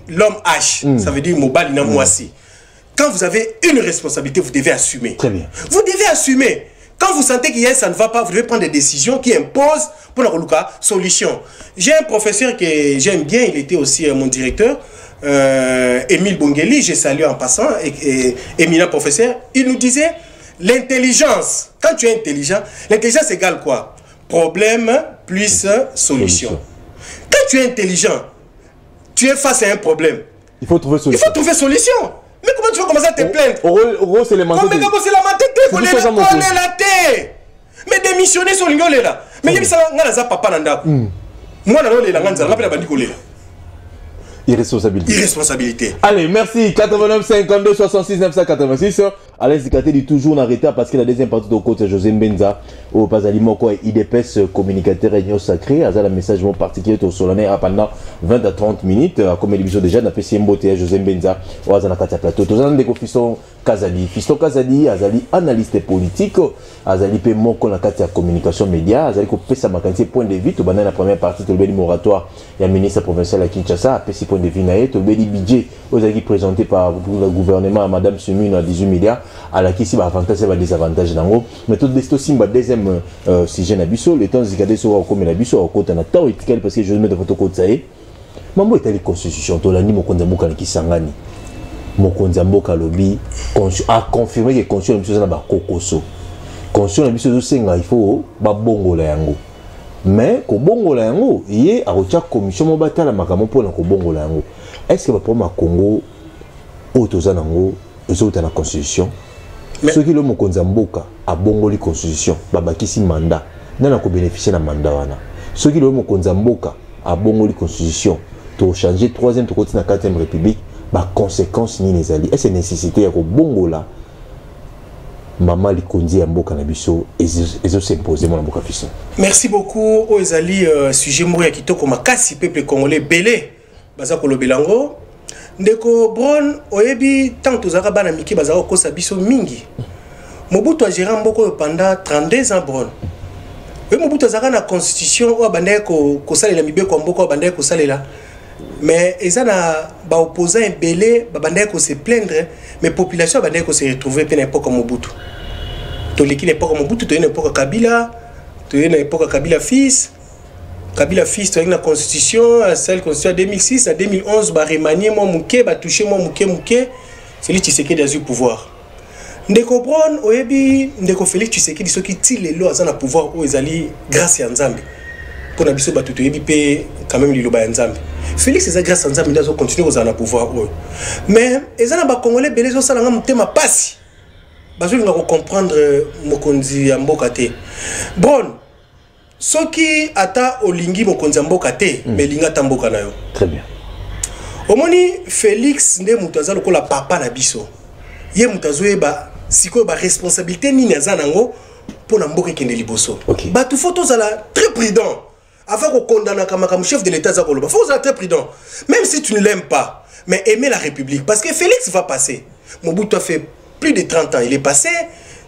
l'homme H, ça veut dire Mobali na Moissi. Quand vous avez une responsabilité, vous devez assumer. Très bien. Vous devez assumer. Quand vous sentez que ça ne va pas, vous devez prendre des décisions qui imposent pour la solution. J'ai un professeur que j'aime bien, il était aussi mon directeur, Émile Bongeli, je salue en passant, éminent professeur. Il nous disait, l'intelligence, quand tu es intelligent, l'intelligence égale quoi? Problème plus solution. Quand tu es intelligent, tu es face à un problème. Il faut trouver solution. Mais comment tu vas commencer à te plaindre? C'est les mentalités. C'est la mentalité. Mais démissionner sur l'ingolé là. Mais il y a papa nanda. Moi, irresponsabilité. Irresponsabilité. Allez, merci. 89 52 66 986. Alain Zikate dit toujours en retard parce que la deuxième partie de côté José Mbenza au Pazali Moko IDPS communicateur réunion sacrée à la message particulier au solennel pendant 20 à 30 minutes comme l'émission déjà n'a pas si mboté José Mbenza au Azana Kata plateau tous en déco Fiston Kazali azali analyste politique azali pe moko na kati ya communication média azali ko pesa makanti point de vue to bana la première partie to le moratoire ya ministre provincial à Kinshasa pesi point de vue na to le budget ozali présenté par le gouvernement à madame Sumino à 18 milliards à la kisi ba avantage et ba désavantage nango mais tout desto simba deuxième sujet na biso le temps zikade so comme na biso au côté na temps etiquette parce que je mets de photo côté ça mambo etali constitution to la ni mokonza mboka na kisangani mokonza mboka lobi a confirmé que constitution na biso na ba kokoso constitution na biso zo senga il faut ba bongola yango mais ko bongola yango ye a recha commission mo batala makamo pona ko bongola yango est-ce que ba pour ma Congo otoza nango ezota na constitution ce qui le mokonza mboka a bongoli constitution babakisi mandat nana ko bénéficier na mandat wana ce qui le mokonza mboka a bongoli constitution to changer troisième to continuer na 4e république ba conséquences ni les alliés est-ce nécessité ya ko bongola Maman Likondi Amboka na biso ezo s'imposer mon Amboka Fisson. Merci beaucoup aux alliés sujet mourir kitoko makasi peuple congolais belé baza kolobelango ndeko Bron oyebi tant tozaka bana miki baza ko sa biso mingi Mobutu a géré Mboko pendant 32 ans Bron. Oui Mobutu azaka na constitution o bandé ko salela mibeko Mboko bandé ko salela mais ils ont ba opposant belé ba bandé ko se plaindre mais population bandé ko se retrouver pe n'importe comme Mobutu. To l'équipe n'importe comme Mobutu to une époque Kabila, to une époque Kabila fils to une constitution celle constitution 2006 à 2011 ba remanier moi muké ba toucher moi muké Félix Tshisekedi a eu pouvoir. Ndeko Bron oyebi ndeko Félix Tshisekedi soki ti lelo azana pouvoir o ezali grâce ya Nzambe. Pour na biso batuto yebi pe quand même liloba ya Nzambe. Félix eza grâce à Nzambe ndazo continuer kozana pouvoir o. Mais ezana ba congolais belé zo sala nga mutema pasi. Bazo nga ko comprendre mokonzi ya mboka te. Bon, soki ata olingi mokonzi ya mboka te, mais linga ta mboka na yo. Très bien. Omoni Félix nde mutu aza lokola papa na biso. Ye mutu azoyeba sikoyo ba responsabilité nini aza nango pour na mboka kende liboso. Okay. Ba tu photos ala très prudent. Avant qu'on condamne comme chef de l'État, il faut être très prudent. Même si tu ne l'aimes pas, mais aimer la République. Parce que Félix va passer. Mobutu a fait plus de 30 ans, il est passé.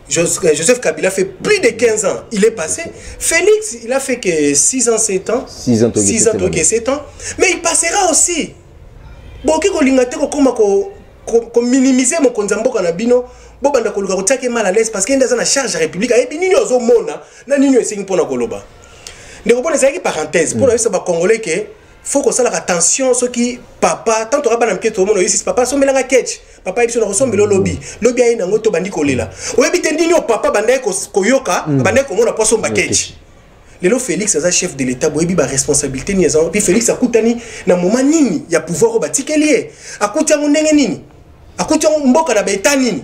Joseph Kabila a fait plus de 15 ans, il est passé. Félix, il a fait que 6 ans, 7 ans. 6 ans, 7 ans. Mais il passera aussi. Bon, qui ko minimiser mon konzambo kanabino bo banda ko luka ko tiake mal à l'aise parce qu'il y a une charge à la République et nini ozo mona na nini esengi pona koloba. Ndeko pona ezaki parenthèse pour ça ba congolais que faut que ça la attention ce qui papa tant to rabana mketo mono ici papa so melanga ketch papa ibiso na kosombelo lobby ayi nango to bandi kolela oyebi tendini o papa banda ko yoka banda ko mona poso mba ketch lelo Félix aza chef de l'état boyebi ba responsabilité ni ezan puis Félix akutani na moment nini ya pouvoir o batikelier akuti ngo ndenge nini akuti ngo mboka na beta nini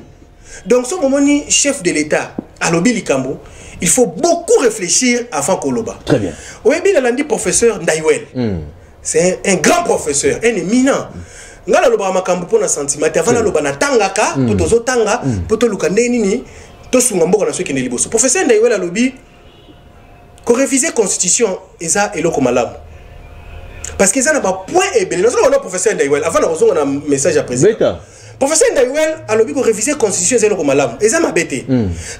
donc ce moment ni chef de l'état alobi likambo il faut beaucoup réfléchir avant Koloba. Très bien. Oyebi Lalandi professeur Ndaiwel. C'est un grand professeur, un éminent. Ngala loba makambo pona sentiment. Avant loba na tangaka, to tozo tanga, poto lukande nini, to sunga mboka na soki ne liboso. Professeur Ndaiwel alobi ko réviser constitution eza eloko malamu. Parce que ça n'a pas point ebele. Nous on a professeur Ndaiwel avant na kozonga na message à président. Professeur Ndaiwel a lobby ko réviser constitution ezelo ko malamu eza mabete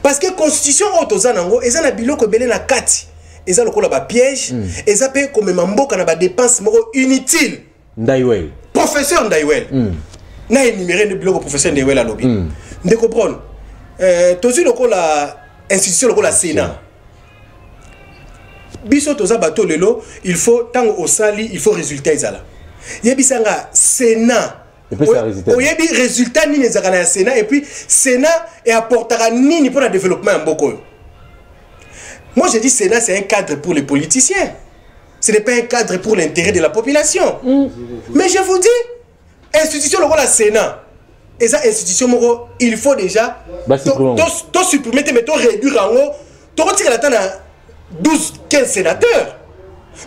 parce que constitution otoza nango eza na biloko belé na kati eza lokola ba piège eza pe comme mboka na ba dépenses moko inutile Ndaiwel professeur Ndaiwel na énuméré de biloko professeur Ndaiwel a lobby de comprendre tozi lokola institution lokola Sénat biso toza bato lelo il faut tango osali il faut résultat ezala yebisanga Sénat. Oyebi résultat ni les à Sénat et puis Sénat et apportera ni pour le développement en Mboko. Moi je dis Sénat c'est un cadre pour les politiciens. Ce n'est pas un cadre pour l'intérêt de la population. Mais je vous dis, institution le la Sénat. Et ça institution il faut déjà supprimer mais réduire en haut. Tu retires la temps à 12-15 sénateurs.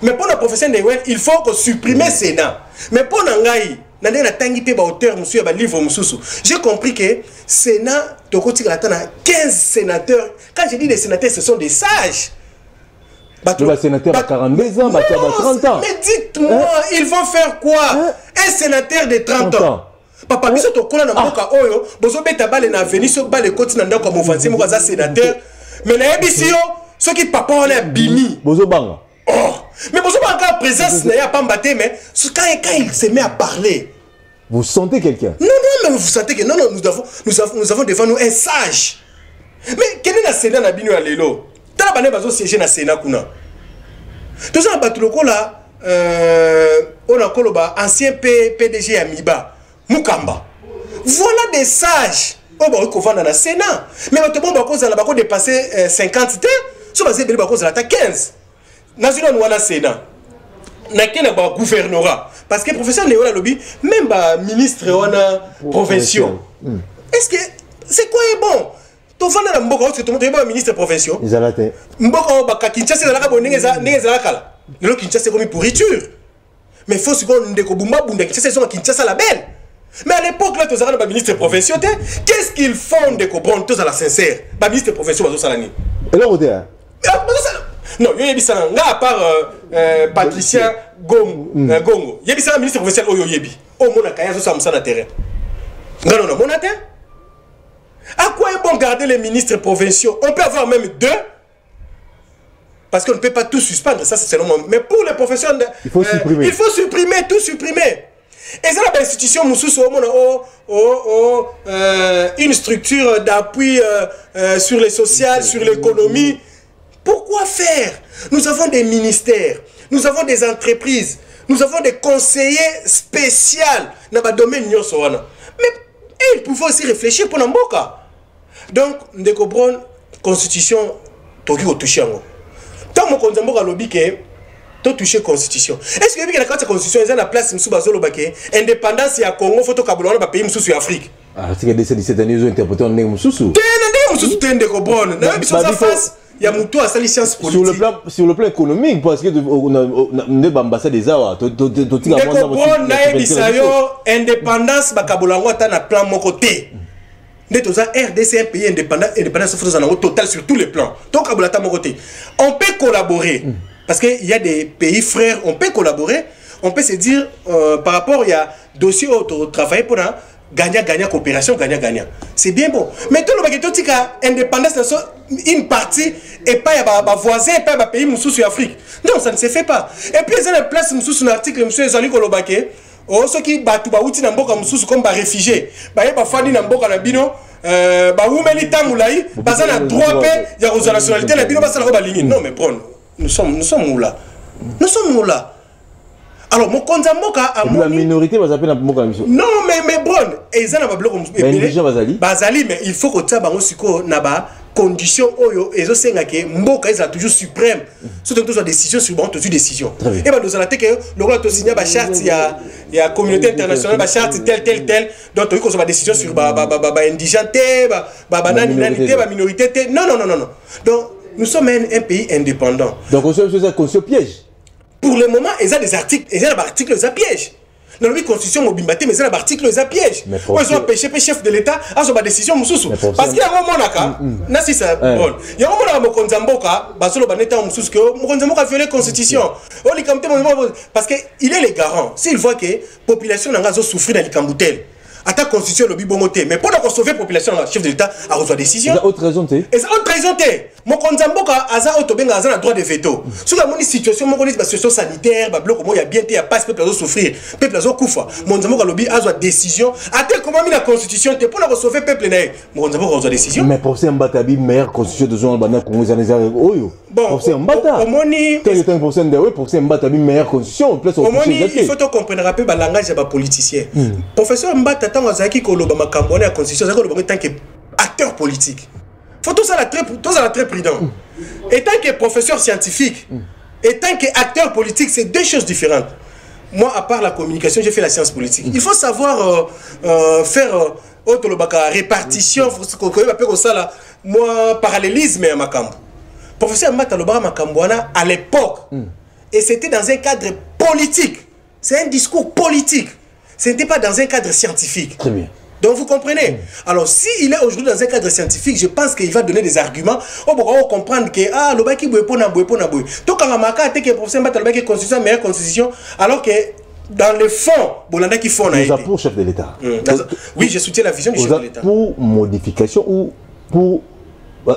Mais pour la profession de il faut qu'on supprime Sénat. Mais pour Nangaï nande na tangi pe ba auteur monsieur ba livre mususu. J'ai compris que Sénat tokoti la tana 15 sénateurs. Quand je dis des sénateurs, ce sont des sages. Le sénateur a 42 ans, 30 ans. Mais dites-moi, ils vont faire quoi? Un sénateur de 30 ans. Papa, biso to kona na mboka oyo, bozo beta bale na veni so bale koti na ndako mo vanzi mo za sénateur. Mais na yebisi yo, ceux qui papa on a bimi. Bozo banga. Oh, mais bonjour, encore présence, il n'y a pas mbatté, mais quand il se met à parler. Vous sentez quelqu'un? Non, mais vous sentez que non, nous avons devant nous un sage. Mais quel est le Sénat na bino à l'élo? T'as la banane siéger na Sénat kuna. Tout ça, batuloko là, on a koloba ancien PDG Amiba, Mukamba. Voilà des sages. On va recouvrendre dans le Sénat. Mais maintenant, on va dépasser 50 ans. Si on va dépasser 15. National Nouana Sénat. N'a pas gouvernorat. Parce que le professeur Néola Lobby, même le ministre Ouana provinciaux. Est-ce que c'est quoi est bon? Tu vas dans Mboka, tu es ministre provinciaux. Ils ont raté. Mboka, Kinshasa, c'est la Kinshasa, c'est comme une pourriture. Mais il faut se dire que Bumba Bunda Kinshasa, c'est Kinshasa la belle. Mais à l'époque, là, tu as un ministre provinciaux. Qu'est-ce qu'ils font de Cobron? Tous à la sincère. Le ministre provinciaux, c'est Salani. Et là, on est. Non, il y a à part Patricia Gongo. Il y a un ministre provincial Oyo Yebi. Au Monaka, il y a un terrain. Non, non, non, à quoi est bon garder les ministres provinciaux? On peut avoir même 2. Parce qu'on ne peut pas tout suspendre, ça c'est seulement. Mais pour les professeurs, il faut supprimer. Il faut supprimer, tout supprimer. Et ça, l'institution une structure d'appui sur les sociales, sur l'économie. Pourquoi faire? Nous avons des ministères, nous avons des entreprises, nous avons des conseillers spéciaux dans le domaine. Mais ils pouvaient aussi réfléchir pour Namboka. Donc, nous avons une constitution qui est touchée. Tant que nous avons lobby qui tu touché constitution. Est-ce que la constitution est la place de indépendance à Congo, faut que pays mususu Afrique. Ah, c'est que des 17 années ils ont interprété en mususu. Il y a Moutou à sa licence politique. Sur le plan économique, parce que on a ambassade des Awa. Indépendance, Bakabolango a un plan mon côté. RDC est un pays indépendant, indépendance total sur tous les plans. Donc, on peut collaborer. Parce qu'il y a des pays frères, on peut collaborer. On peut se dire, par rapport, il y a dossier au travail pour un gagnant-gagnant, coopération, gagnant-gagnant. C'est bien bon. Mais tout le monde indépendance, une partie, et pas un voisin, et pas un pays sur Afrique. Non, ça ne se fait pas. Et puis, il y a une place sur un article, M. Zali Kolobake, ceux qui battent Baouti Namboka comme réfugiés. Bah, Fadi Namboka Nabino, Baoumeli Tamoulaï, Bazana droit, il y a une nationalité, Nabino Basala Baligny. Non, mais bon, nous sommes où là? Nous sommes où là? Alors, mon Konzamboka a la minorité va s'appeler Namboka. Non, mais bon, et ça n'a pas bloqué. Bazali, mais il faut que tu aies naba condition oyo et ça que Mboka est toujours suprême. Surtout que tu as décision sur bon, tu as décision. Et ben nous allons que le roi tu signé la charte il y a communauté internationale la charte tel donc tu as décision sur indigèneté, naninité, minorité. Non. Donc nous sommes un pays indépendant. Donc on se piège. Pour le moment, ils ont des articles, ils ont des articles ils piège. Dans la constitution mobimbaté mais c'est un article ils piège. Ils ont empêché le chef de l'État à sa décision mususu. Parce qu'il y a un moment là, nasi ça bon. Il y a un moment là mo Konzamboka, basolo baneta mususu que mo Konzamboka violé la constitution. On li kamte parce que il est le garant. S'il voit que population n'a pas souffrir dans les Camboutel. À ta constitution le bibomoté mais pour qu'on sauver la population le chef de l'État a reçu décision. C'est autre raison té. Et c'est autre raison té. Mon Konzamboka aza otobenga aza droit de veto. Sur la situation mon situation sanitaire, ba bloc il y a bien té y a pas peuple à souffrir. Peuple à kufa. Mon Konzamboka lobby a reçu décision. À tel comment mis la constitution té pour sauver peuple né. Mon Konzamboka a reçu décision. Mais pour c'est Mbatabi meilleure constitution de zone bana Congo zaneza oyo. Bon, pour c'est Mbata. Quel est 1% de oui pour c'est Mbatabi meilleure constitution place au il faut to comprendre un peu le langage des politiciens. Professeur Mbata tant azaki koloba makambone la constitution ça koloba tant que acteur politique. Faut tous à la très prudent. Et tant que professeur scientifique, et tant qu'acteur politique, c'est deux choses différentes. Moi, à part la communication, j'ai fait la science politique. Il faut savoir faire autre répartition, moi, parallélisme à Makambo. Professeur Mata Lobara Makambouana, à l'époque, et c'était dans un cadre politique. C'est un discours politique. ce n'était pas dans un cadre scientifique. Très bien. Donc vous comprenez. Alors s'il est aujourd'hui dans un cadre scientifique, je pense qu'il va donner des arguments. On va comprendre que ah le baki boue pona boue. Donc quand on marque que le professeur Mbata le baki constitution meilleure constitution, alors que dans le fond, Bolanda qui font Nous pour chef de l'État. Oui, je soutiens la vision du chef de l'État. Pour modification ou pour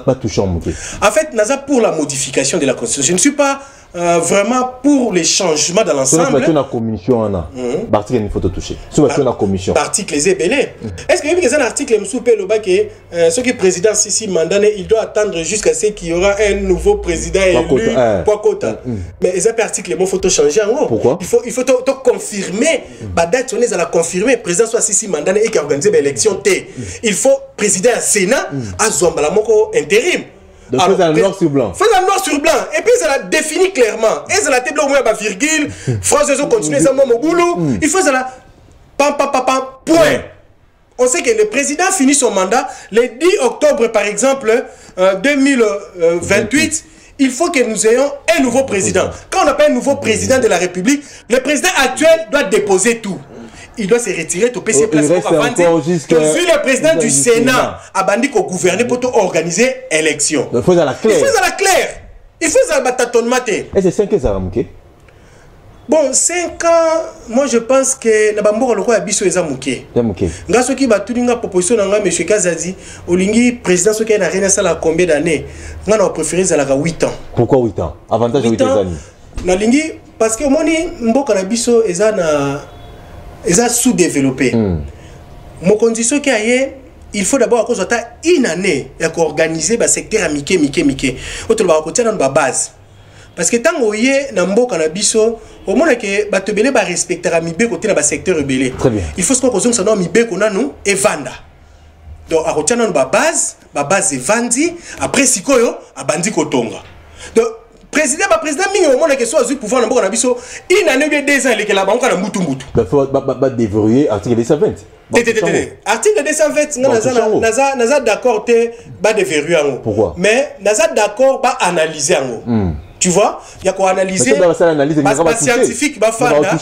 pas toucher en mouquet. En fait, Naza pour la modification de la constitution. Je ne suis pas vraiment pour les changements dans l'ensemble. C'est la commission l'article il faut toucher. C'est la commission. L'article est belé. Est-ce que vous avez un article ce qui est président Sissi Mandane, il doit attendre jusqu'à ce qu'il y aura un nouveau président élu pour quota. Mais les articles il faut changer en gros. Pourquoi? Il faut confirmer la date on est à la confirmer président soit Sissi Mandane et qui a organisé l'élection T. Il faut président à Sénat à Zouambala moko intérim. Donc faisant noir sur blanc. Faisant noir sur blanc. Et puis ça l'a défini clairement. Et ça l'a table au moins ma virgule. France ils ont continué ça mon boulot. Il faut ça là. Pam point. On sait que le président finit son mandat le 10 octobre par exemple 2028. Il faut que nous ayons un nouveau président. Quand on n'a pas un nouveau président de la République, le président actuel doit déposer tout. Il doit se retirer au PC place pour le président du Sénat a bandit qu'au gouverner pour organiser l'élection. Il faut à la claire. Il faut à la claire. Il faut à la tâtonnement. Et c'est 5 ans ça ramouké. Bon, 5 ans, moi je pense que na bambo le roi abiso eza mouké. Nga soki batulinga proposition na nga monsieur Kazadi, olingi président soki na rien ça la combien d'années? Nga na préféré ça la 8 ans. Pourquoi 8 ans? Avantage 8 ans. Na lingi parce que moni mboka na biso eza na eza sous-développé. Mon condition qui est il faut d'abord cause une année pour organiser le secteur à Mike. Autre va côté dans la base. Parce que tant que yé na mboka na biso au moins que bato belé ba respecter mibe côté na ba secteur rebellé. Il faut ce qu'on cause ça dans mibe qu'on a nous et vanda. Donc à côté dans la base est vandi après sikoyo a bandi kotonga. Donc président mingi au monde que soit du pouvoir na mboka na biso une année bien 2 ans que la banque na mutu. Ba déverrouiller article 220. Article 220 naza d'accord te ba déverrouiller en. Pourquoi? Mais naza d'accord ba analyser en. Tu vois, il y a quoi analyser. Pas scientifique, bah fanda.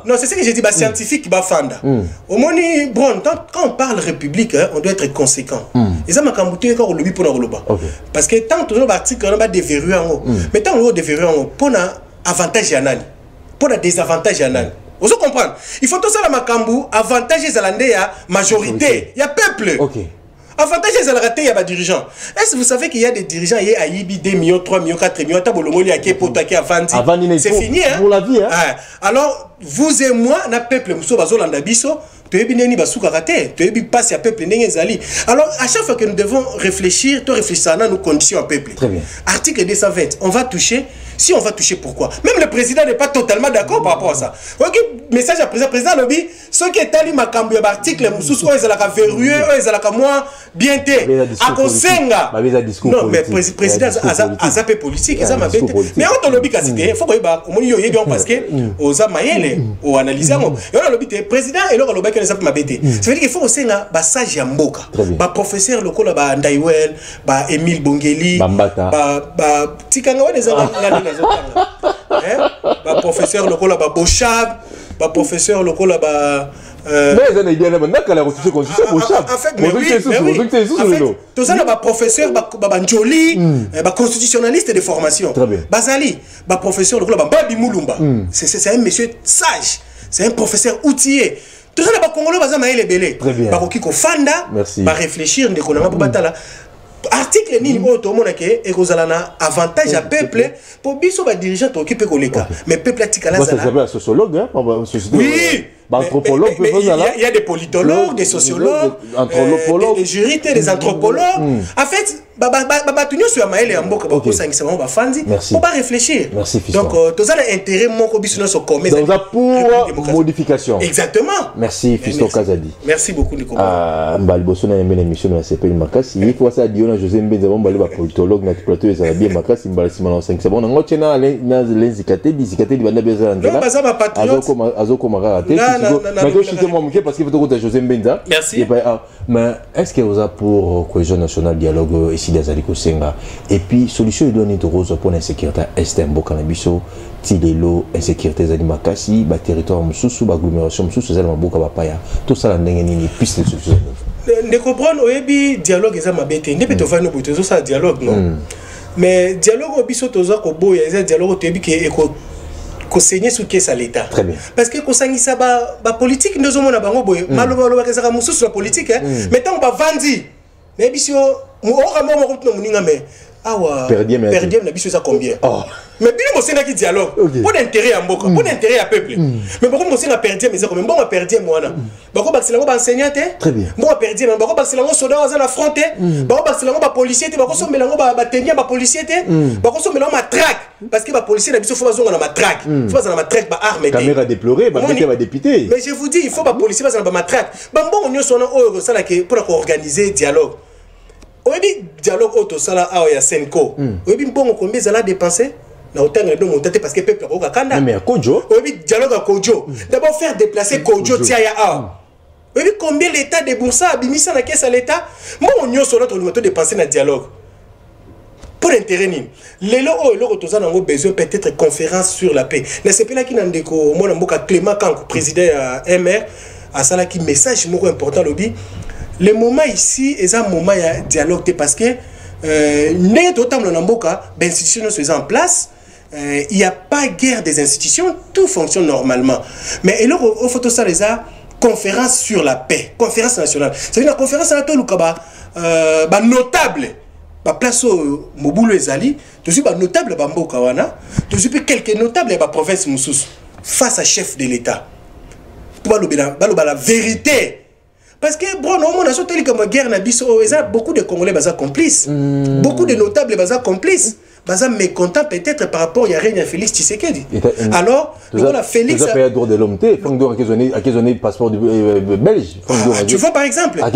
Non, c'est ce que j'ai dit, bah scientifique, bah fanda. Au moins, bon, quand on parle république, on doit être conséquent. Et ça m'a camouté quand on le dit pour le parce que tant que l'article on va déverrouiller en haut, mais tant on déverrouiller en haut, pour un avantage et un pour un désavantage et un vous comprenez? Il faut tout ça la macambou, avantage et la majorité, il y a peuple. Avantage c'est la raté, il y a des dirigeants. Est-ce que vous savez qu'il y a des dirigeants qui ont 2 millions, 3 millions, 4 millions, c'est fini hein? Pour la vie hein? Alors vous et moi, na peuple muso bazolanda biso, toyebi basuka raté, toyebi passe à peuple ndenge ezali. Alors à chaque fois que nous devons réfléchir, réfléchir à nos conditions à peuple. Très bien. Article 220, on va toucher. Si on va toucher, pourquoi? Même le président n'est pas totalement d'accord par rapport à ça. Ok, message à président lobby, ceux qui est allé ma cambio article, sous quoi ils allaient verrouiller, ils allaient moi bien té. À Kosenga. Non, mais président a zappé politique, ils ont ma bête. Mais on lobby quasi, faut que bah, au moins bien parce que aux amayele, aux analyseurs, et on lobby président et leur lobby qui zappé ma bête. Ça veut dire qu'il faut aussi un sage yamboka, bah professeur local bah Ndaiwel, bah Émile Bongeli, bah Tikanga des professeur local là-bas Bochab, professeur local là-bas mais ça n'est bien là maintenant qu'elle a reçu constitution Bochab. En fait, mais oui, tout ça là professeur Njoli, constitutionnaliste de formation. Bazali, professeur local là Babi Mulumba. C'est un monsieur sage, c'est un professeur outillé. Tout ça là Congolais bazama il est belé. Ba ko fanda, ba réfléchir ndeko na batala. Article ni auto monake et kozalana avantage à peuple pour biso ba dirigeant occupé koleka mais peuple atikala ça c'est un sociologue hein oui anthropologue il y a des politologues des sociologues des juristes des anthropologues en fait batunyo sur maele mboka ba kosangisa ba fandi pour pas réfléchir donc tout ça l'intérêt moko biso no so commerce donc pour modification exactement merci Fiston Kazadi merci beaucoup Nico mbaliboso na une émission na CPI Makasi il faut ça Diona José Mbenza mbali ba politologue na plateau ya bien Makasi mbali simana 5 c'est bon ngo tena l'enzikate bizikate libanda beza ndela azoko marate mais donc je te moi parce qu'il faut que José Mbenza merci mais est-ce que vous a pour cohésion nationale dialogue décide azali kosenga et puis solution doit être rose pour l'insécurité est un beau cannabiso tilelo insécurité zali makasi ba territoire mususu ba agglomération mususu zali maboka ba paya tout ça la ndenge nini piste de solution ne comprendre oyebi dialogue eza mabete ndepe to vano boto ça dialogue non mais dialogue obiso toza ko boya eza dialogue to yebi ke ko saigner sous caisse à l'état très bien parce que ko sangisa ba politique ndozo mona bango boye maloba loba kezaka mususu la politique mais tant ba vandi mais biso mo ramo mo ko muninga mais awa perdiem na biso ça combien mais bien mo senga ki dialogue pour l'intérêt ya mboka pour l'intérêt ya peuple mais bako mo senga perdiem mais ça combien bon perdiem wana bako bakisela ngo ba enseignant très bien bon perdiem bako bakisela ngo soldat za na front bako bakisela ngo ba policier te bako sombela ngo ba tengia ba policier te bako sombela ngo matraque parce que ba policier na biso faut bazonga na matraque faut bazana matraque ba arme caméra déplorée ba meke ba député mais je vous dis il faut ba policier bazana ba matraque ba mbongo nyoso na oyo sala ke pour organiser dialogue oyebi dialogue auto sala awa ya Senko oyebi mbongo combien zala dépenser na autant de monter parce que peuple ko kanda mais Kodjo oyebi dialogue à Kodjo d'abord faire déplacer Kodjo tia ya awa oyebi combien l'état déboursa abimisa na caisse à l'état mbongo nyoso notre numéro dépenser na dialogue pour intérêt ni lelo o eloko toza nango besoin peut-être conférence sur la paix na sepela ki na ndeko mona mboka Clément Kankou président ya MR a sala ki message moko important lobby. Le moment ici est un moment de dialogue parce que les institutions sont en place, il n'y a pas guerre des institutions, tout fonctionne normalement. Mais il faut tout ça, conférence sur la paix, conférence nationale. C'est une conférence à la notable. Place au Mobulo Ezali, tu suis notable Bamboka wana, tu suis quelques notables de la province Moussous face à chef de l'État. Pour la vérité. Parce que bon, on a sauté comme guerre na biso, beaucoup de Congolais baza complices, beaucoup de notables baza complices, baza mécontents peut-être par rapport à règne Félix Tshisekedi. Alors, voilà Félix. Ça fait droit de l'homme, faut que à quel passeport belge. Tu vois par exemple, un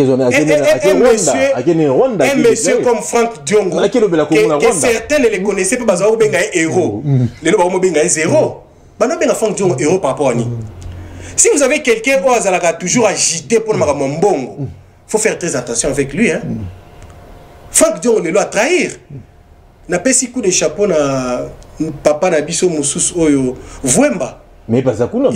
monsieur comme Franck Diongo, que certains ne les connaissaient pas, baza benga héros. Les lois benga zéro. Bano benga Franck Diongo héros par rapport à ni. Si vous avez quelqu'un qui a toujours agité pour le Mbongo, il faut faire très attention avec lui. Hein. Franck Diongo le doit trahir. N'a pas si coup de chapeau na papa Nabiso Moussous Oyo Vouemba. Mais pas ça non,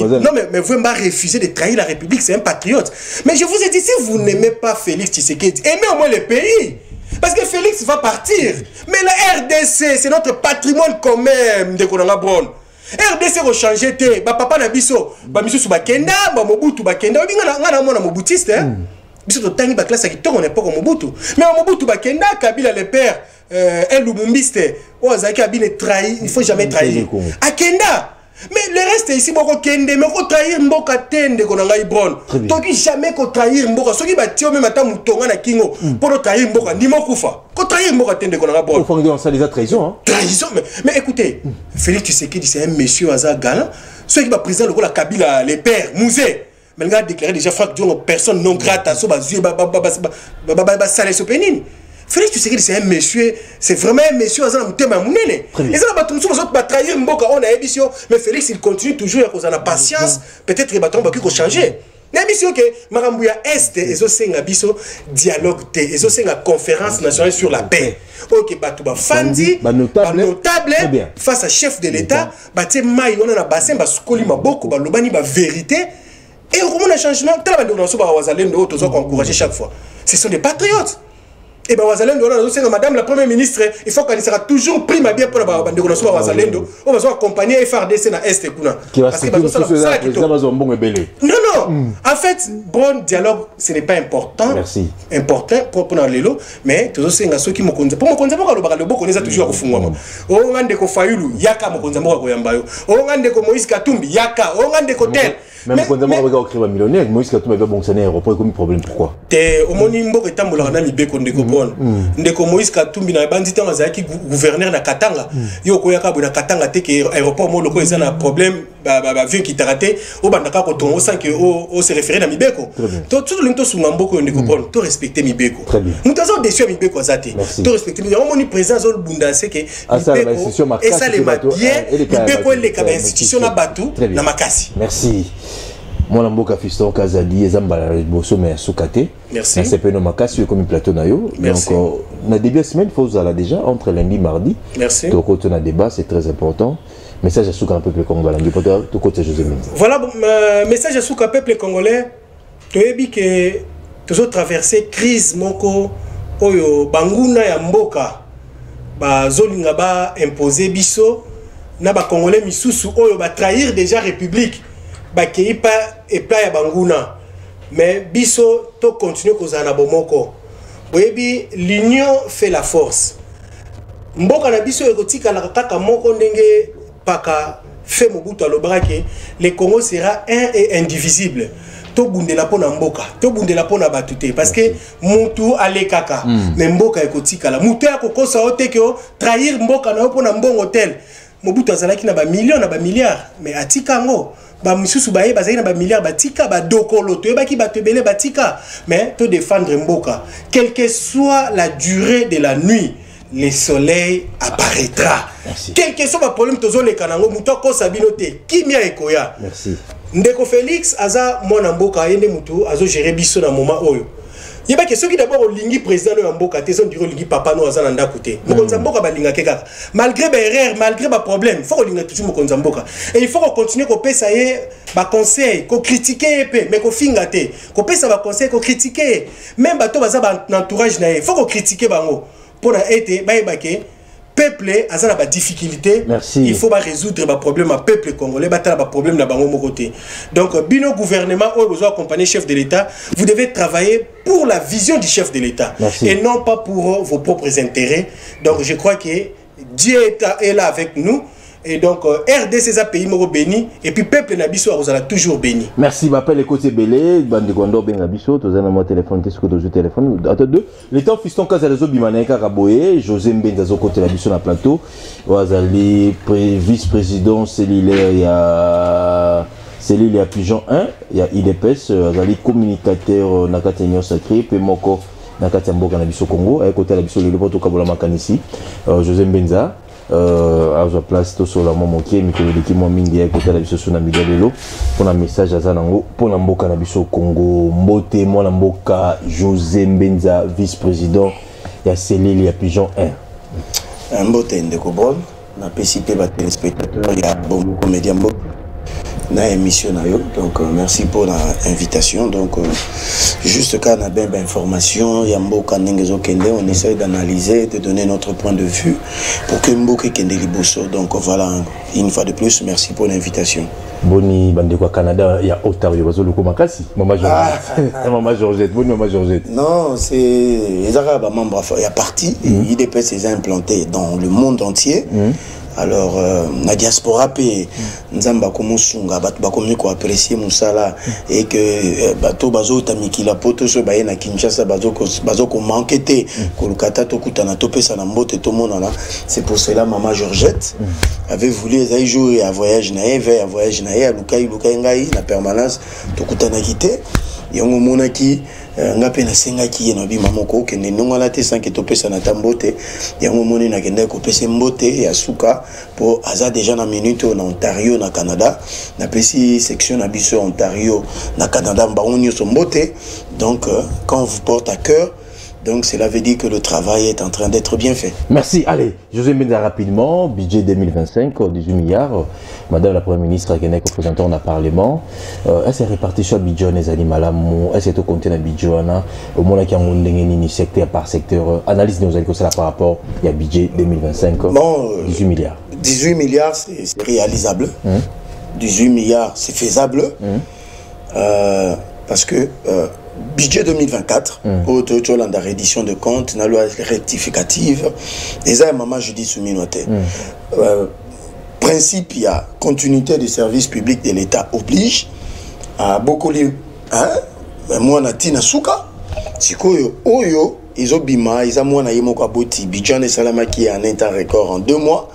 mais Vouemba a refusé de trahir la République, c'est un patriote. Mais je vous ai dit, si vous n'aimez pas Félix Tshisekedi, aimez au moins le pays. Parce que Félix va partir. Mais la RDC, c'est notre patrimoine quand même de Konanga Brown. RDC va changer te ba papa na biso ba misusu ba kenda ba Mobutu ba kenda binga na mona mobutiste biso to tangi ba classe ki to on époque Mobutu mais Mobutu ba kenda Kabila le père un lumumbiste o azaki abine trahi il faut jamais trahir akenda mais le reste ici boko kende mais ko trahir mboka tende ko ngai bon toki jamais ko trahir mboka soki ba tio même ata mutonga na kingo pour trahir mboka ndimo kufa ko trahir mboka tende ko ngai bon au fond de ça les trahison hein trahison mais écoutez Félix Tshisekedi c'est un monsieur Aza galant ceux qui va président le Kabila les pères Mouzé mais il a déclaré déjà Franck Diongo personne non grata so ba zue ba salé so penine. Félix Tshisekedi c'est un monsieur, c'est vraiment un monsieur Aza mutema munene. Et ça ba tumsu ba trahir mboka on a émission mais Félix il continue toujours à cause de la patience, peut-être ba tomba ko changer. N'émission que Marambuya Est et Senga biso dialogue te et Senga conférence nationale sur la paix. OK Batouba Fandi notable face à chef de l'État, baté mai on a bassin ba skoli maboko ba lobani ba vérité et au moment changement tala ba ndonso ba wazalendo auto zo encourager chaque fois. Ce sont des patriotes. Et bien, madame la première ministre, il faut qu'elle sera toujours pris ma bien pour la bande de Wazalendo. On va accompagner FRDC na Est. Non. En fait, bon dialogue, ce n'est pas important. Merci. Important pour l'élo, mais tous ceux qui me connaissent. Pour me connaître, le beau connaît toujours au fond. On a des Fayulu, Yaka, me connaît Moyambayo. On a des Moïse Katumbi, Yaka, on a des Kotel. Mais quand on va écrire un millionnaire, Moïse Katumbi va bon salaire, pas comme problème pourquoi? Au monimbo est tambola na mibeko ndeko bon. Ndeko Moïse Katumbi na bandit en azaki gouverneur na Katanga. Yo koyaka na Katanga te que aéroport mo loko ezana problème avion qui taraté au bandaka ko tongo sans que au se référer na mibeko. Tout le monde sur ngamboko ndeko bon, to respecter mibeko. Mutazo déçu mibeko azate. To respecter mibeko. On moni présence au bundase que mibeko et ça les bien mibeko les ka institution na batu na makasi. Merci. Moi, Mboka Fiston Kazali, Zambala Bosso, mais Soukate. Merci. C'est Peno Makasi, comme plateau Nayo. Merci. Donc, on a début de semaine, il faut là déjà, entre lundi et mardi. Merci. Donc, quand on a débat, c'est très important. Message à Souka, un peuple congolais. Tout côté José Mendes. Voilà, message à Souka, peuple congolais. Tu as dit que tu as traversé crise, moko, oyo, banguna ya mboka, ba zolinga ba imposer biso, na ba congolais misusu, oyo, ba trahir déjà république, ba kei pa et pla ya banguna. Mais biso, to continue kozana bomoko. Boyebi, l'union fait la force. Mboka na biso ekotika la kaka moko ndenge paka fait Mobutu alobrake, le Congo sera un et indivisible. To bundela pona mboka, to bundela pona batute parce que mutu ale kaka, mais mboka ekotika la. Mutu ya kokosa ote ke trahir mboka na pona mbongo tel. Mobutu azalaki na ba millions na ba milliards, mais atika ngo ba misusu baye bazali na ba milliards batika ba dokolo to yebaki batebele batika, mais to défendre mboka, quelle que soit la durée de la nuit. Le soleil apparaîtra. Merci. Quel que soit le problème, tozo le kanango, mutoko sabinote, kimia ekoya. Merci. Ndeko Félix, aza mwana mboka, yende mutu, azo gérer biso na moment oyo. Yeba que ceux qui d'abord lingi président no mboka, teson diro lingi papa no aza nanda kote. Mokonza mboka ba linga keka. Malgré ba erreur, malgré ba problème, faut linga toujours mokonza mboka. Et il faut continuer ko pesa ye ba conseil, ko critiquer pe, mais ko finga te. Ko pesa ba conseil, ko critiquer. Même bato baza ba entourage na ye, faut ko critiquer bango. Pour être peuple a des difficultés. Merci. Il faut résoudre les problèmes à peuple congolais, les problèmes de mon côté. Donc, bino gouvernement ou besoin accompagner chef de l'État, vous devez travailler pour la vision du chef de l'État et non pas pour vos propres intérêts. Donc, je crois que Dieu est là avec nous. Et donc, RDC, c'est un pays béni. Et puis, peuple Nabiso, vous allez toujours béni. Merci, je m'appelle Ekote Belé, bande Gwando Ben Nabiso, tu as un téléphone, qu'est-ce que tu as téléphone? Attends deux. L'état fiston Kazarezo Bimaneka Raboye, José Mbenzazo côté Nabiso na plateau, Wazali, vice-président cellulaire, il y a cellule, il y a Pigeon 1, il y a IDPS, Wazali communicateur Nakatenyo Sacré, Pemoko Nakatemboka Nabiso Congo, à côté Nabiso, le Poto Kabola Makanisi, José Mbenza. À la place tout sur la maman qui est Mikolo moi mingi à côté de la biso sur la média de l'eau pour un message à Zanango pour l'amboka na biso Congo mbote moi l'amboka José Mbenza vice-président il y a Célil il y a Pigeon 1 mbote ndeko bon na PCP ba téléspectateurs il y a bon comédien mbote na émission na yo donc merci pour l'invitation donc juste quand on a bien d'informations ya mboka ndengezo kende on essaie d'analyser de donner notre point de vue pour que mboka kende liboso donc voilà une fois de plus merci pour l'invitation. Boni bande quoi Canada il y a Ottawa bazo le Makasi maman Georgette maman Georgette boni maman Georgette non c'est les arabes membres il y a parti IDP s'est implanté dans le monde entier. Alors la diaspora pe nzamba komusunga bato bakomi ko apprécier musala et que bato bazo tamikila poto so baye na Kinshasa bazo ko manquer ko lukata to kutana to pesa na mbote to monana c'est pour cela maman Georgette avait voulu les jouer à voyage na vers voyage na ya lukai ngai na permanence to kutana kité yango monaki ngape na senga ki na bi mamoko ke nongola te sans que to pesa na tambote yango moni na kende ko pesa mbote ya suka pour aza déjà na minute en Ontario na Canada na pesi section na biso Ontario na Canada mbaonyo so mbote donc quand on vous porte à cœur. Donc cela veut dire que le travail est en train d'être bien fait. Merci. Allez, José Mbenza rapidement, budget 2025, 18 milliards. Madame la Première ministre, représentant dans le Parlement, est-ce que réparti sur Bidjon et Animalamou, est-ce que tu comptes dans Bidjon, au moins qu'il y a un secteur par secteur, analyse nous allons ça par rapport à budget 2025, bon, 18 milliards. 18 milliards c'est réalisable, 18 milliards c'est faisable, parce que budget 2024, autour de la reddition de comptes, la loi rectificative, les maman je dis sous-minoté. Principe, il y a continuité du service public de l'État oblige à beaucoup de moi na tina suka sikoyo oyo izobima iza mwana yemoko aboti budget salama qui est en état record en 2 mois.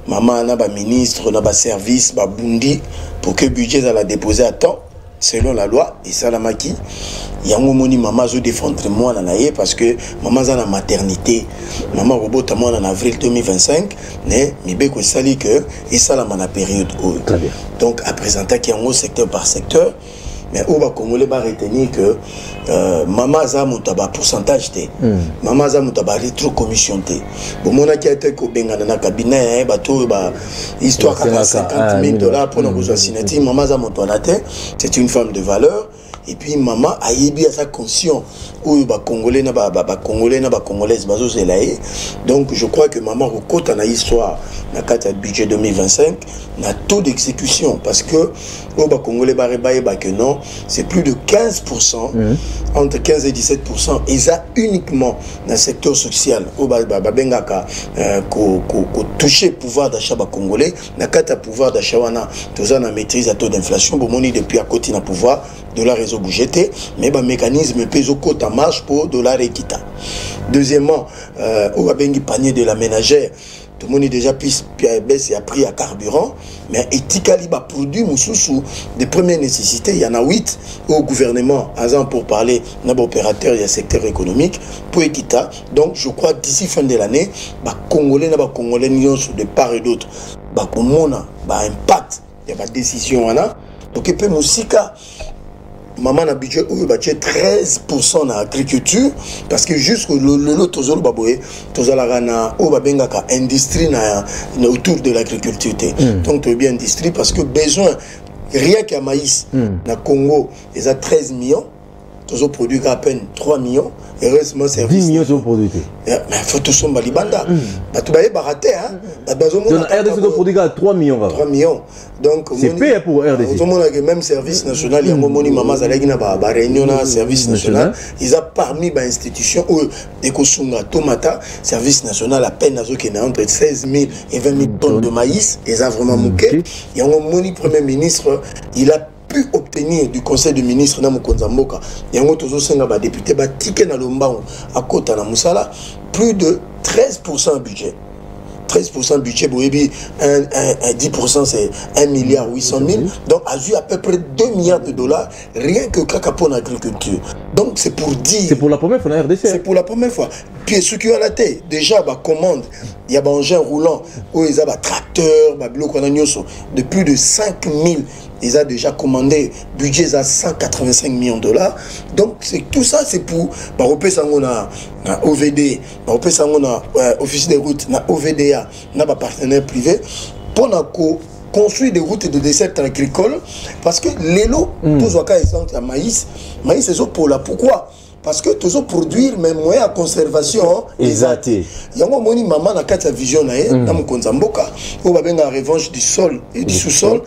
Maman na ba ministre na ba service ba bundi pour que budget ça la déposer à temps selon la loi et salamaki yango moni maman zo défendre moi na naie parce que maman za na maternité maman robota moi en avril 2025 mais mibeko sali que et ça la na période où donc à présenter qui en secteur par secteur mais on va congolais va retenir que maman za mutaba pourcentage té maman za mutaba rétro commission té bon mon a qui a été ko bengana na cabinet bateau ba histoire à 50 000 $ pour nous signature maman za mutaba té c'est une femme de valeur. Et puis maman a yébi à sa conscience où ba congolais na ba congolais na ba congolaise bazo zelaye. Donc je crois que maman recote en histoire na carte budget 2025 na taux d'exécution parce que au ba congolais ba rebaye ba que non, c'est plus de 15% entre 15 et 17% et ça uniquement dans le secteur social au ba bengaka ko toucher pouvoir d'achat ba congolais na carte pouvoir d'achat wana toza na maîtrise à taux d'inflation bomoni depuis à côté na pouvoir dollar réseau bougété mais ba mécanisme peso cote en marche pour dollar équita. Deuxièmement au ba bengi panier de la ménagère tout le monde est déjà baisse et a pris à carburant mais éthiquement ba produit mususu de première nécessité il y en a 8 au gouvernement pour parler d'un opérateur et secteur économique pour équita. Donc je crois d'ici fin de l'année ba congolais na ba congolais de part et d'autre ba komona ba impact il y a décision wana donc peut musika maman na budget où il 13% dans l'agriculture parce que jusqu'au le tozolo baboye tozala na o babengaka industrie na autour de l'agriculture donc tu bien industrie parce que besoin rien qu'à maïs na Congo ils a 13 millions tozo produit à peine 3 millions et heureusement service 10 millions de produits mais faut tout son balibanda batu baye baraté hein bazo donc RDC doit produire à 3 millions 3 millions donc c'est payé pour RDC tout le monde a le même service national il y a moni maman zalaki na ba réunion na service national ils a parmi ba institution où ekosunga tomata service national à peine azokena entre 16 000 et 20 000 tonnes de maïs ils a vraiment manqué il y a moni premier ministre il a pu obtenir du conseil de ministre na Mokonza Mboka yango tozo senga ba député ba ticket na lombango à kota na musala plus de 13% budget 13% budget boyebi 10% c'est 1 milliard 800 000 donc a eu à peu près 2 milliards de dollars rien que kaka pour l'agriculture. Donc c'est pour dire c'est pour la première fois na RDC c'est pour la première fois puis ce qui a la tête déjà ba commande il y a ba engin roulant où ils a ba tracteur ba biloko na nyoso de plus de 5 000 ils ont déjà commandé budget à 185 millions de $. Donc c'est tout ça c'est pour repérer ça na OVD, repérer ça na office des routes, na OVDA, na ba partenaire privé pour construire des routes de dessert agricole parce que l'élo tous au cas exemple à maïs c'est pour la pourquoi parce que toujours produire même moyen à conservation exacté yango moni maman na kati vision na ye na Mokonza Mboka o ba benga revanche du sol et du sous-sol.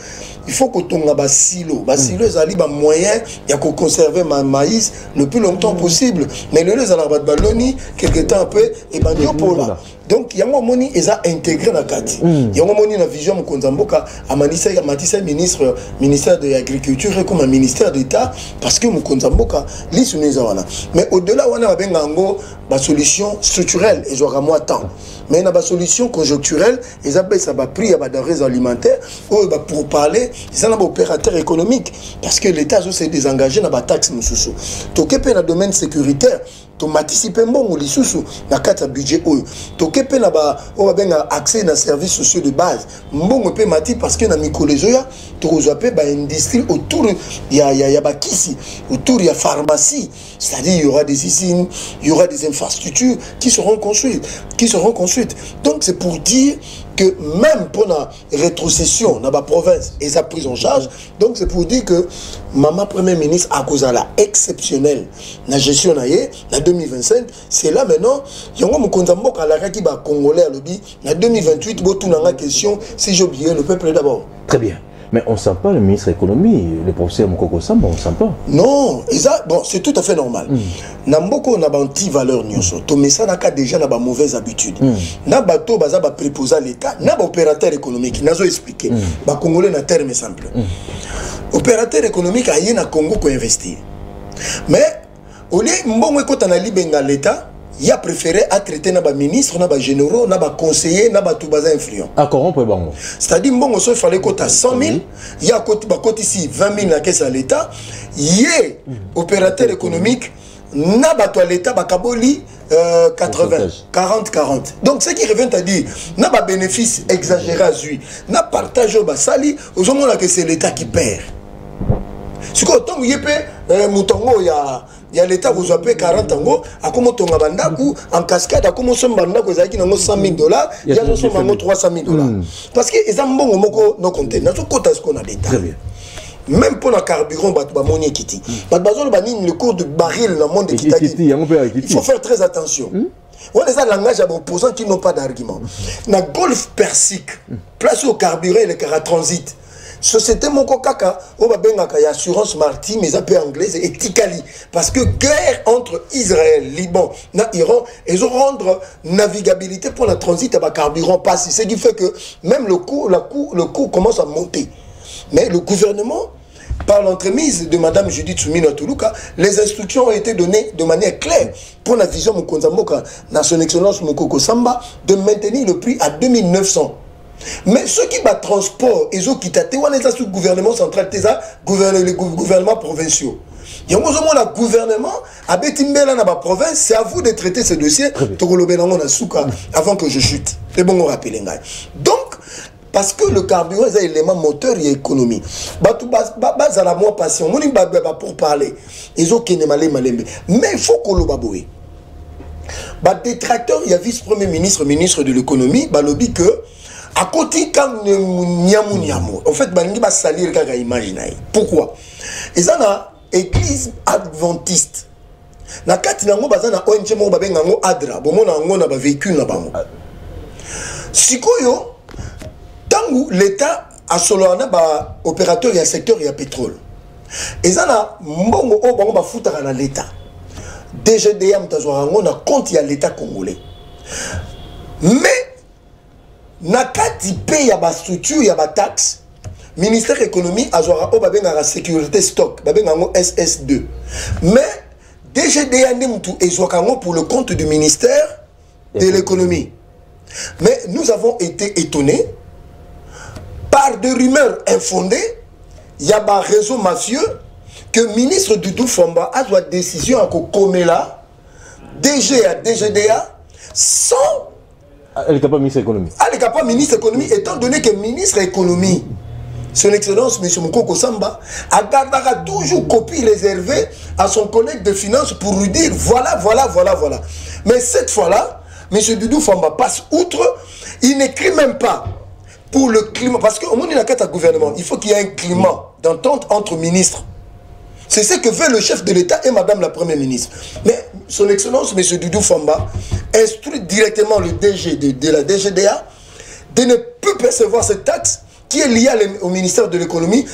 Il faut que tonga basilo ezali ba moyen ya ko conserver ma maïs le plus longtemps possible mais le les ala baloni quelque temps après et bandio pour là donc yango moni eza intégré na kati yango moni na vision Mokonza Mboka amanisa ya matisa ministère de l'agriculture et comme un ministère d'état parce que Mokonza Mboka lisuniza wana mais au-delà wana ba benga ngo ba solution structurelle et aura moins temps mais na ba solution conjoncturelle ils appellent ça ba prix à ba denrées alimentaires ou ba pour parler ils ont un opérateur économique parce que l'État s'est désengagé dans la taxe mususu. Tokepe na domaine sécuritaire, to matisipe mbongo lisusu na kata budget oyo. Tokepe na ba o benga accès na services sociaux de base. Mbongo pe mati parce que na mikolezoya to kozwape ba industrie autour ya ba kisi, autour ya pharmacie. C'est-à-dire il y aura des usines, il y aura des infrastructures qui seront construites. Donc c'est pour dire que même pour la rétrocession dans la province et sa prise en charge, donc c'est pour dire que maman premier ministre a causé la exceptionnelle la gestion na 2025 c'est là maintenant yango Mokonza Mboka la qui ba congolais à lobby na 2028 bo tout na question si j'ai oublié le peuple d'abord. Très bien. Mais on ne sent pas le ministre de l'économie, le professeur Mokoko Samba, on ne sent pas. Non, bon, c'est tout à fait normal. Namboko n'a pas anti-valeur nyoso. Tomé ça n'a déjà n'a pas mauvaise habitude. N'a pas to baza ba préposé à l'État, n'a pas opérateur économique, n'a pas expliqué. Ba Congolais n'a terme simple. Opérateur économique a rien à Congo pour investir. Mais au lieu mbongo ko tanali benga l'État, il a préféré à traiter na ba ministre, na ba généraux, na ba conseiller, na ba tout baza influent. À corrompre bango. C'est-à-dire mbongo so il fallait que tu 100 000, il y a côté ici 20 000 la caisse à l'État, il y a opérateur économique, na ba to l'État ba kaboli 80 40-40. Donc ce qui revient à dire, n'a pas bénéfice exagéré à lui, n'a partage au basali, aux hommes là que c'est l'État qui perd. Ce que tant y a moutongo il y a l'état vous appelez 40 ans à comment ton bandaku en cascade à comment son bandaku qui n'a $100,000 il y a son bango $300,000 parce que ils ont bon moko no compter na so quota ce qu'on a d'état même pour le carburant bah moni kiti bah bazolo banine le cours de baril dans le monde qui il faut faire très attention. On a un langage à opposants qui n'ont pas d'argument. Na Golfe Persique, place au carburant et le transit. Société Moko Kaka, on va bien y assurance maritime, mais un peu anglaise et Tikali. Parce que guerre entre Israël, Liban, Iran, ils ont rendre navigabilité pour le transit à carburant passe. Ce qui fait que même le coût commence à monter. Mais le gouvernement, par l'entremise de Madame Judith Soumina Toulouka, les instructions ont été données de manière claire pour la vision Mukonzamoka, dans son excellence Mokoko Samba, de maintenir le prix à 2900. Mais ceux qui battent transport, ils ont quitté, on est sous le gouvernement central, les gouvernements provinciaux. Il y a un gouvernement, à Betimbela, dans la province, c'est à vous de traiter ce dossier, avant que je chute. C'est bon, on rappelle. Donc, parce que le carburant est un élément moteur et économie. Bas à la moins patient, pour parler. Ils ont qu'une malembe. Mais il faut qu'on le baboué. Détracteur, il y a vice-premier ministre, ministre de l'économie, lobby que, à côté, quand niamu, en fait, il va salir quand il imagine. Pourquoi? Ils ont une église adventiste. Na kati nango bazana ONG mo babenga ngo Adra, bomona ngo na ba véhicule na bango. Sikoyo tant l'État a solo na ba opérateur ya secteur ya pétrole. Ezana mbongo o bango ba futaka na l'État. DGDA mtazwa ngo na compte ya l'État congolais. Mais na kati pe ya ba structure ya ba taxe ministère économie azwara o babenga la sécurité stock, babenga ngo SS2. Mais DGDA Ndemoutou et Zouakango pour le compte du ministère de l'économie. Mais nous avons été étonnés par des rumeurs infondées. Il y a un réseau mafieux que le ministre Doudou Famba a une décision à Komela, DG à DGDA, sans. Elle n'est pas ministre de l'économie. Elle n'est pas ministre de l'économie, étant donné que le ministre de l'économie, son excellence, M. Mokoko Samba, a toujours copie réservée à son collègue de finances pour lui dire voilà. Mais cette fois-là, M. Doudou Famba passe outre, il n'écrit même pas pour le climat. Parce qu'au monde, il y a un gouvernement, il faut qu'il y ait un climat d'entente entre ministres. C'est ce que veut le chef de l'État et Madame la Première ministre. Mais son excellence, M. Doudou Famba, instruit directement le DG de la DGDA de ne plus percevoir cette taxe qui est lié au ministère de l'économie,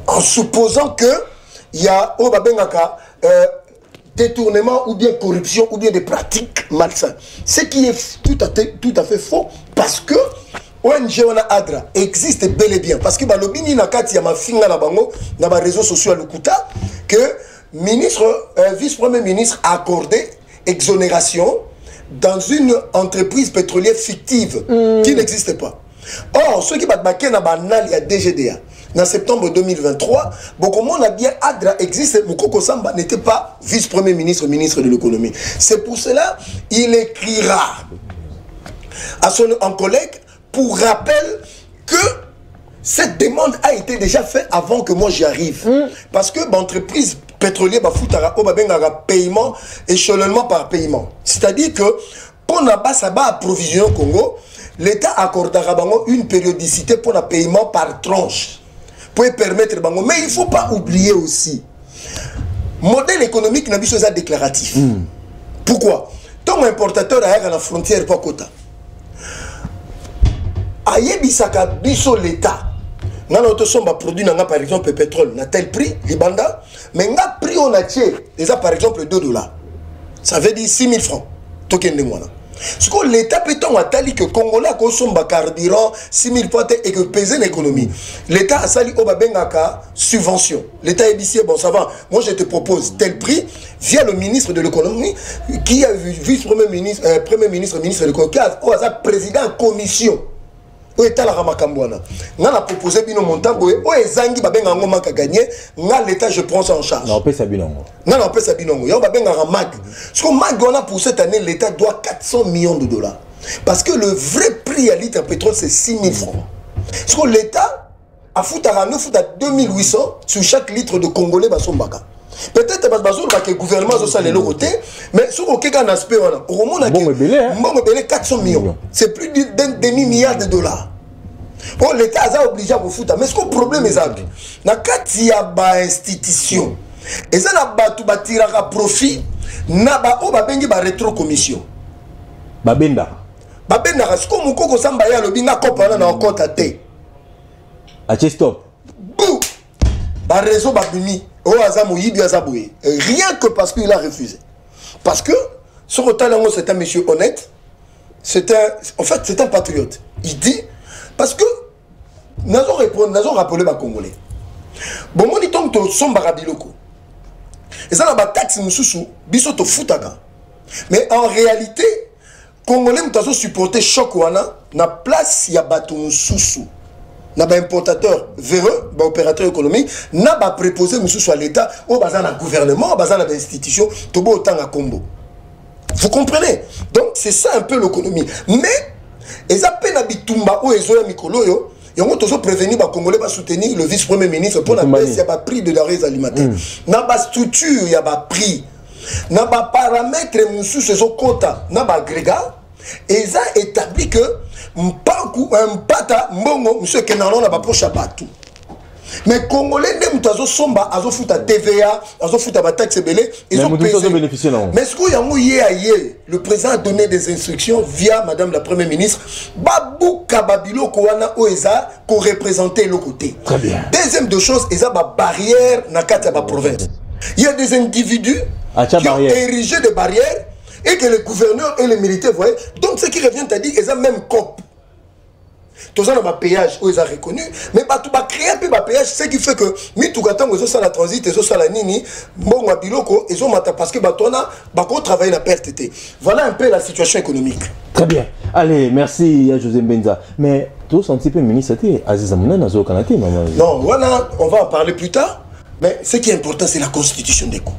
en supposant qu'il y a au Babengaka détournement ou bien corruption ou bien des pratiques malsaines. Ce qui est tout à fait faux, parce que ONG Adra existe bel et bien. Parce que Balobini Nakati Yama Finga na bango na ba réseaux sociaux à Lukuta que vice-premier ministre a accordé exonération dans une entreprise pétrolière fictive qui n'existe pas. Or, ceux qui battent na banal il y a DGDA. En septembre 2023, beaucoup de monde a bien Adra existe, Mokoko Samba n'était pas vice-premier ministre, ministre de l'économie. C'est pour cela il écrira à son collègue pour rappel que cette demande a été déjà faite avant que moi j'y arrive. Parce que l'entreprise pétrolière a paiement, échelonnement par paiement. C'est-à-dire que quand on a approvisionné au Congo, l'État accordera une périodicité pour le paiement par tranche. Pour permettre. Mais il ne faut pas oublier aussi, modèle économique n'a pas déclaratif. Pourquoi? Tant importateur à la frontière pas quota. Ayebisaka biso l'État. Nous avons produit par exemple le pétrole à tel prix, Libanda, mais nous avons prix on a déjà par exemple $2. Ça veut dire 6 000 francs. Token de moi. Ce que l'État peut dire que Congolais consomme carburant 6 000 francs et que pèse l'économie. L'État a sali au Babengaka subvention. L'État est ici, bon ça va. Moi je te propose tel prix via le ministre de l'économie qui est vice-premier ministre, premier ministre, ministre de l'économie, qui est président de la commission. L'État a proposé un montant où Ezangi Babenga Ngoma a gagné, l'État je prends ça en charge. Non, on peut s'abinongo. Non, on peut s'abinongo. Il y a un MAG. Parce que MAG, pour cette année, l'État doit $400 millions. Parce que le vrai prix à litre de pétrole, c'est 6 000 francs. Parce que l'État à Foutara, nous fout à 2800 sur chaque litre de Congolais Basombaka. Peut-être que le gouvernement a le côté, mais sur aucun aspect, on a 400 millions. C'est plus d'un demi-milliard de dollars. Bon, l'État a obligé à vous foutre. Mais ce que le problème est, il y a une institution. Et ça, il y a un profit. Il y a une rétro-commission. Babenda. Babenda, ce que vous avez dit, c'est que stop. Bouh! Réseau Babimi. Rien que parce qu'il a refusé. Parce que ce Rotalango, c'est un monsieur honnête. En fait, c'est un patriote. Il dit, parce que nous avons rappelé les Congolais. Bon, on dit que sommes Barabiloko. Et ça, la taxe, nous sommes bisoto foutaga. Mais en réalité, Congolais, nous avons supporté choc wana, na place, il y a bateau sous. N'a pas importateur véreux, opérateur économique, n'a pas préposé à l'État, au bazar d'un gouvernement, au bazar d'une institution, tout beau autant à Combo. Vous comprenez? Donc c'est ça un peu l'économie. Mais, ils appellent à Bitumba ou Ezoya Mikolo, ils ont toujours prévenu les Congolais de soutenir le vice-premier ministre pour la baisse, il n'y a pas prix de denrées alimentaires. N'a pas structure, il n'y a pas prix. N'a pas paramètre, ils ont quota, n'a pas agrégat. Et ils ont établi que Mpata, Mbongo, monsieur Kenano n'a pas proche à Batou. Mais Congolais, même Tazo Somba, Azo Fouta TVA, Azo Fouta Batax Belé, ils ont payé. Mais ce qu'il y a le président a donné des instructions via madame la première ministre, Babou Kababilo Kouana Oeza, qu'on représentait le côté. Très bien. Deuxième de choses, ils ont des barrières dans la province. Il y a des individus qui ont érigé des barrières. Et que le gouverneur et les militaires, voyez. Donc, ce qui revient à dire, ils ont même COP. Tout ça, on a péage, ils ont reconnu. Mais tu vas créer un peu de péage, ce qui fait que, ils ont la transit, ils ont la nini, bon, ils ont parce que on travaille la PRTT. Voilà un peu la situation économique. Très bien. Allez, merci à José Benza. Mais, tout un petit peu ministre, Aziz Amouna, Nazo Kanate, maman. Non, voilà, on va en parler plus tard. Mais ce qui est important, c'est la constitution des coups.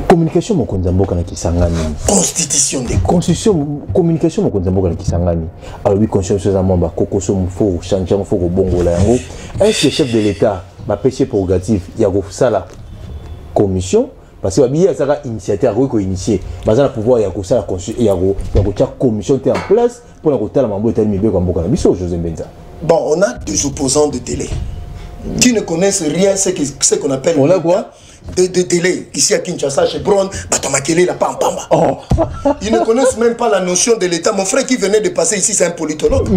Communication mokonzamboka na kisangani. Constitution des constitution communication mokonzamboka na kisangani. Alors oui constitution za mamba kokoso mfo changer mfo ko bongola yango. Est-ce que le chef de l'état va pêcher prérogative ya ko sala commission parce que babiya saka initiateur ko initier bazana pouvoir ya ko sala ya ko tia commission en place pour la kotala mambo etali mibe kwa mboka na biso José Benza. Bon, on a des opposants de télé qui ne connaissent rien ce qu'on appelle on a quoi de télé, ici à Kinshasa, chez Brown, Batomakele, la Pampamba. Oh. Ils ne connaissent même pas la notion de l'État. Mon frère qui venait de passer ici, c'est un politologue.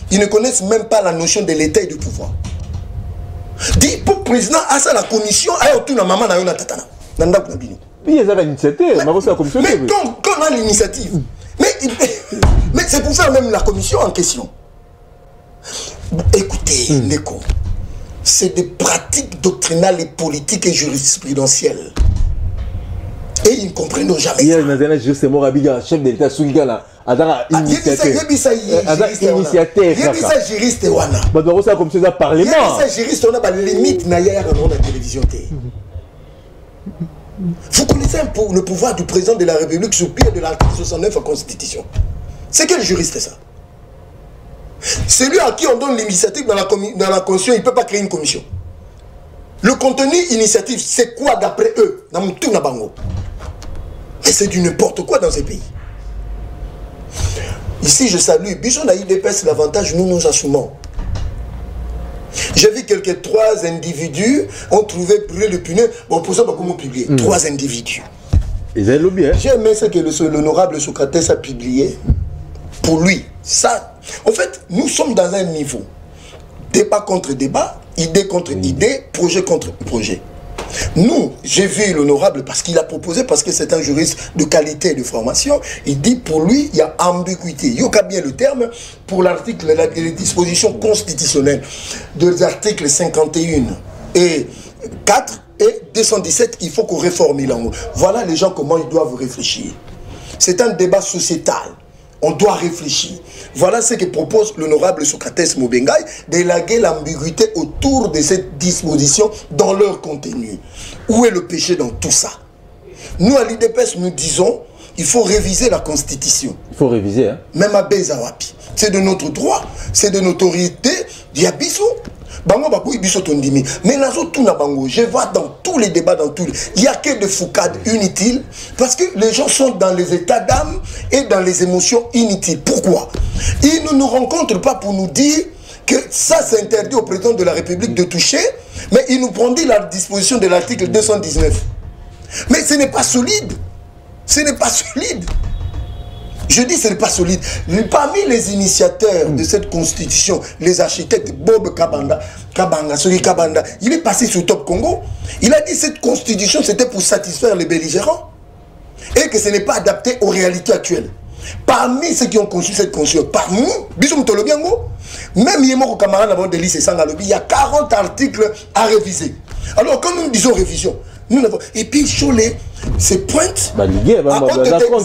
Ils ne connaissent même pas la notion de l'État et du pouvoir. Dit pour le président, à ça la commission, à tout la maman, na yona tatana. Nanda kunabini. Il y a l'initiative, mais quand on a l'initiative, mais c'est pour faire même la commission en question. Écoutez, Neko. C'est des pratiques doctrinales et politiques et jurisprudentielles. Et ils ne comprennent jamais ça. Il y a un justement Rabiga, chef de l'État Sougala, Adara initiateur. Juriste wana. Bah donc ça comme ça parlement. Juriste on a pas limite na ya dans la télévision. Vous connaissez le pouvoir du président de la République sous pied de l'article 69 de la Constitution. C'est quel juriste ça? Celui à qui on donne l'initiative dans la constitution, il ne peut pas créer une commission. Le contenu initiative, c'est quoi d'après eux? Et c'est du n'importe quoi dans ces pays. Ici, je salue. Bison a IDPS, l'avantage, nous assumons. J'ai vu quelques 3 individus ont trouvé brûler le pneu. Bon, pour ça, comment publier 3 individus. Ils ont lobby, hein? J'ai aimé ce que l'honorable Socrates a publié. Pour lui, ça. En fait, nous sommes dans un niveau. Débat contre débat, idée contre idée, projet contre projet. Nous, j'ai vu l'honorable parce qu'il a proposé, parce que c'est un juriste de qualité et de formation, il dit pour lui, il y a ambiguïté. Il y a bien le terme pour l'article, les dispositions constitutionnelles des articles 51 et 4 et 217, il faut qu'on réforme l'angle. Voilà les gens comment ils doivent réfléchir. C'est un débat sociétal. On doit réfléchir. Voilà ce que propose l'honorable Socrates Mobengai, d'élaguer l'ambiguïté autour de cette disposition dans leur contenu. Où est le péché dans tout ça? Nous, à l'IDPS, nous disons, il faut réviser la Constitution. Il faut réviser, hein? Même à Bezawapi. C'est de notre droit, c'est de notre autorité. Il y a Bissot. Bango Baboui Bissot Tondimi. Mais Nazo Tuna Bango, je vois dans tous les débats, il n'y a que des foucades inutiles parce que les gens sont dans les états d'âme et dans les émotions inutiles. Pourquoi? Ils ne nous rencontrent pas pour nous dire que ça c'est interdit au président de la République de toucher, mais ils nous prennent la disposition de l'article 219. Mais ce n'est pas solide. Ce n'est pas solide. Je dis ce n'est pas solide. Parmi les initiateurs de cette constitution, les architectes, Bob Kabanda, il est passé sur Top Congo. Il a dit que cette constitution c'était pour satisfaire les belligérants et que ce n'est pas adapté aux réalités actuelles. Parmi ceux qui ont conçu cette constitution, parmi nous, même Yemoko Kamara Nabon Delis et Sangalobi, il y a 40 articles à réviser. Alors quand nous disons révision, nous n'avons... Et puis Cholet se pointe.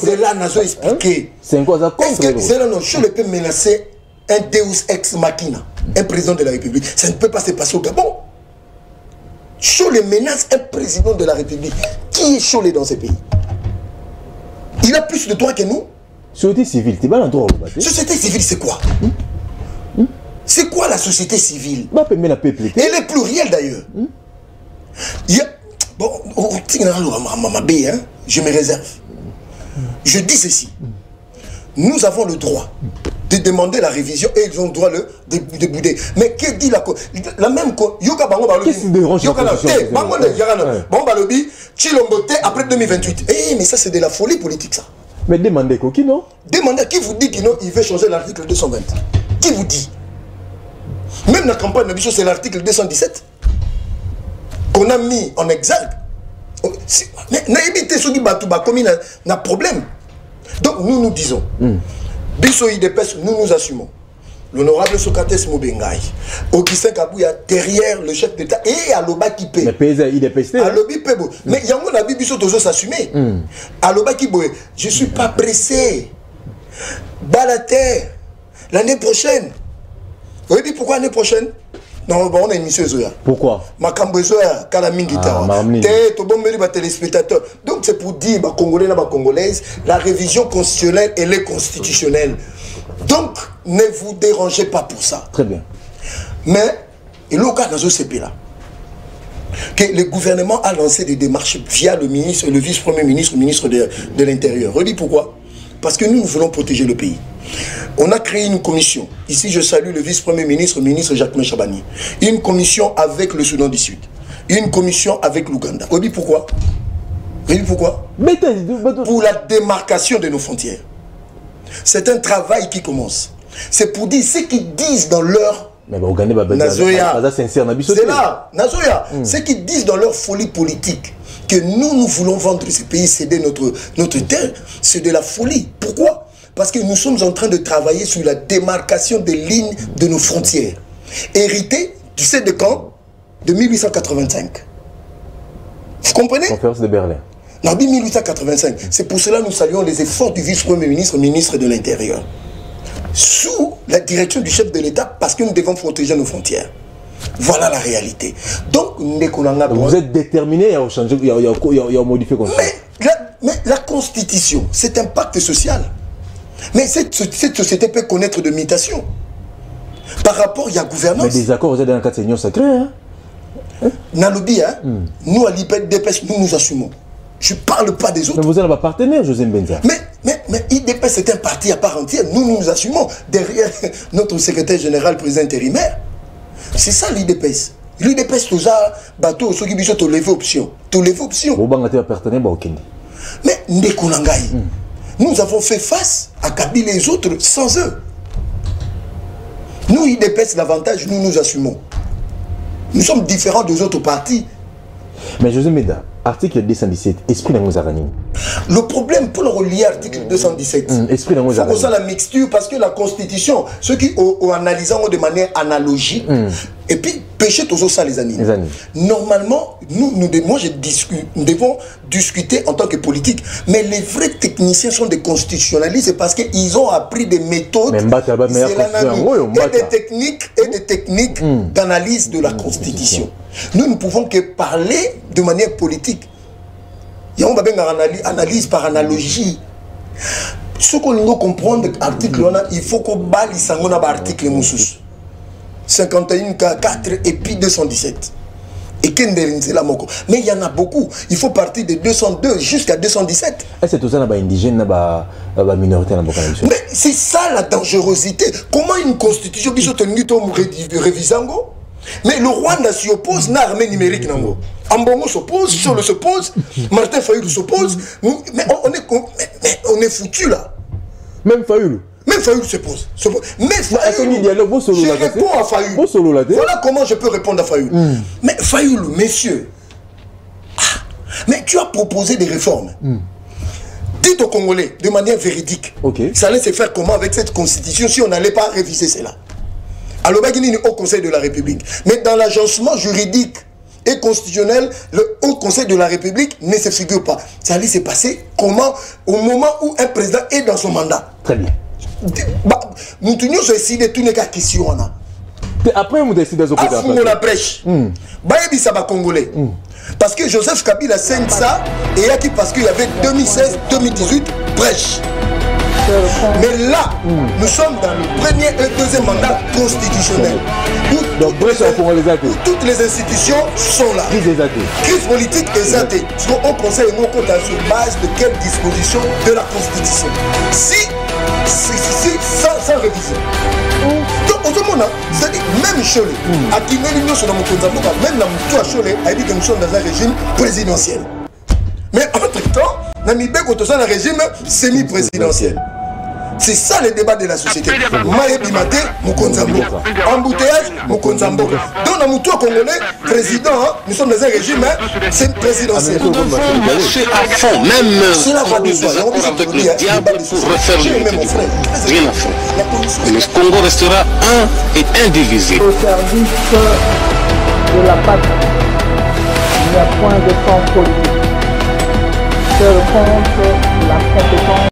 C'est là Nazo expliqué. C'est quoi ça? Est-ce que c'est là non Cholet peut menacer un Deus ex machina, un président de la République? Ça ne peut pas se passer au Gabon. Cholet menace un président de la République. Qui est Cholet dans ce pays? Il a plus de droits que nous. Société civile, tu vas dans droit. Société civile, c'est quoi? C'est quoi la société civile? Elle est plurielle d'ailleurs. Bon, je me réserve. Je dis ceci. Nous avons le droit de demander la révision et ils ont le droit de bouder. Mais que dit la même chose? Qu'est-ce qui dérange la Chilombote après 2028. Eh, mais ça c'est de la folie politique ça. Mais demandez quoi, qui non? Demandez qui vous dit qu'il veut changer l'article 220. Qui vous dit? Même la campagne de Bichot, c'est l'article 217 qu'on a mis en exergue. Mais n'habitez ceux qui battent comme il n'a problème. Donc nous disons, Bichot IDPS, nous assumons. L'honorable Socrates Mobengai, Augustin Kabouya derrière le chef d'État et Aloba qui paie. Mais pays IDPS. Alobi paie. Mais il y a un avis Bichot toujours s'assumer. Aloba qui paie. Je ne suis pas pressé. Balater l'année prochaine. Vous voyez pourquoi l'année prochaine? Non, bon, on a une mission Zoya. Pourquoi? Makambo Zoya, Kalamingita. Téléspectateurs. Donc c'est pour dire, Congolais, Congolaises, la révision constitutionnelle, elle est constitutionnelle. Donc, ne vous dérangez pas pour ça. Très bien. Mais, il y a cas dans ce pays-là, que le gouvernement a lancé des démarches via le ministre, le vice-premier ministre, le ministre de l'Intérieur. Redis pourquoi? Parce que nous voulons protéger le pays. On a créé une commission. Ici, je salue le vice-premier ministre, le ministre Jacques Chabani. Une commission avec le Soudan du Sud. Une commission avec l'Ouganda. Redis pourquoi? Redis pourquoi? Pour la démarcation de nos frontières. C'est un travail qui commence. C'est pour dire ce qu'ils disent dans leur... Nazoya. C'est là, Nazoya. Ce qu'ils disent dans leur folie politique. Que nous voulons vendre ce pays, céder notre terre. C'est de la folie. Pourquoi? Parce que nous sommes en train de travailler sur la démarcation des lignes de nos frontières. Héritées, tu sais de quand? De 1885. Vous comprenez? Conférence de Berlin. En 1885. C'est pour cela que nous saluons les efforts du vice-premier ministre, ministre de l'Intérieur. Sous la direction du chef de l'État, parce que nous devons protéger nos frontières. Voilà la réalité. Donc, vous êtes déterminé à changer, à modifier comme ça. Mais la Constitution, c'est un pacte social. Mais cette société peut connaître de mutations. Par rapport, il y a gouvernance. Mais des accords, vous êtes dans le cadre de l'Union sacrée. Nalobi, nous à l'IDPS, nous assumons. Je ne parle pas des autres. Mais vous êtes un partenaire, José Mbenza. Mais IDPS, c'est un parti à part entière. Nous assumons derrière notre secrétaire général, président intérimaire. C'est ça l'IDPS. L'IDPS, tout ça, bateau, ceux qui disent tu lever option. Tu lever option. Mais nous avons fait face à Kabila et les autres sans eux. Nous, IDPS, l'avantage, nous assumons. Nous sommes différents des autres partis. Mais José Mbenza, article 217, esprit dans nos araignées. Le problème pour le relier article 217, esprit dans nos araignées. C'est la mixture parce que la Constitution, ceux qui ont analysé de manière analogique, et puis péché tous ça les années. Normalement, nous devons discuter en tant que politique, mais les vrais techniciens sont des constitutionnalistes parce qu'ils ont appris des méthodes et des techniques d'analyse de la Constitution. Nous ne pouvons que parler de manière politique. Il y a une analyse par analogie. Ce qu'on doit comprendre, l'article, il faut qu'on balise un article. 51 4 et puis 217. Et Kenderinzela Moko. Mais il y en a beaucoup. Il faut partir de 202 jusqu'à 217. C'est tout ça, il y a indigène, il y a minorité. Mais c'est ça la dangerosité. Comment une constitution qui se révisango? Mais le Rwanda s'y oppose, l'armée numérique nango. Ambongo s'oppose, Cholo s'oppose, Martin Fayulu s'oppose. Mais on est foutu là. Même Fayulu. Même Fayulu s'oppose. Mais Fayulu, je réponds à Fayulu. Voilà comment je peux répondre à Fayulu. Mais Fayulu, messieurs, mais tu as proposé des réformes. Dites aux Congolais de manière véridique. Ça allait se faire comment avec cette constitution si on n'allait pas réviser cela? Alors, il y a au Conseil de la République. Mais dans l'agencement juridique et constitutionnel, le Haut Conseil de la République ne se figure pas. Ça allait se passer comment au moment où un président est dans son mandat. Très bien. Nous tenions aussi de tout les cas question. Après, nous décidons de faire la brèche. Ça va Congolais. Parce que Joseph Kabila saigne ça et parce qu'il y avait 2016-2018 brèche. Mais là, nous sommes dans le premier et deuxième mandat constitutionnel. Donc, toutes les institutions sont là. Crise politique est athée. On conseille sur base de quelle disposition de la Constitution. Si sans révision. Donc, au moment, c'est-à-dire, même Cholé, à qui nous sommes dans mon Konzamboka, même dans mon Cholé, a dit que nous sommes dans un régime présidentiel. Mais entre-temps, Namibek est dans un régime semi-présidentiel. C'est ça le débat de la société. Maïe Bimate, Mukonzamboka. Embouteillage, Mukonzamboka. Donc, dans mon congolais, président, nous sommes dans un régime présidentiel. Nous devons marcher à fond, même cela va de soi. avec le diable pour refaire l'unité. Rien à faire. Le Congo restera un et indivisible. Au service de la patrie, il n'y a point de camp politique. Seul compte la compétence.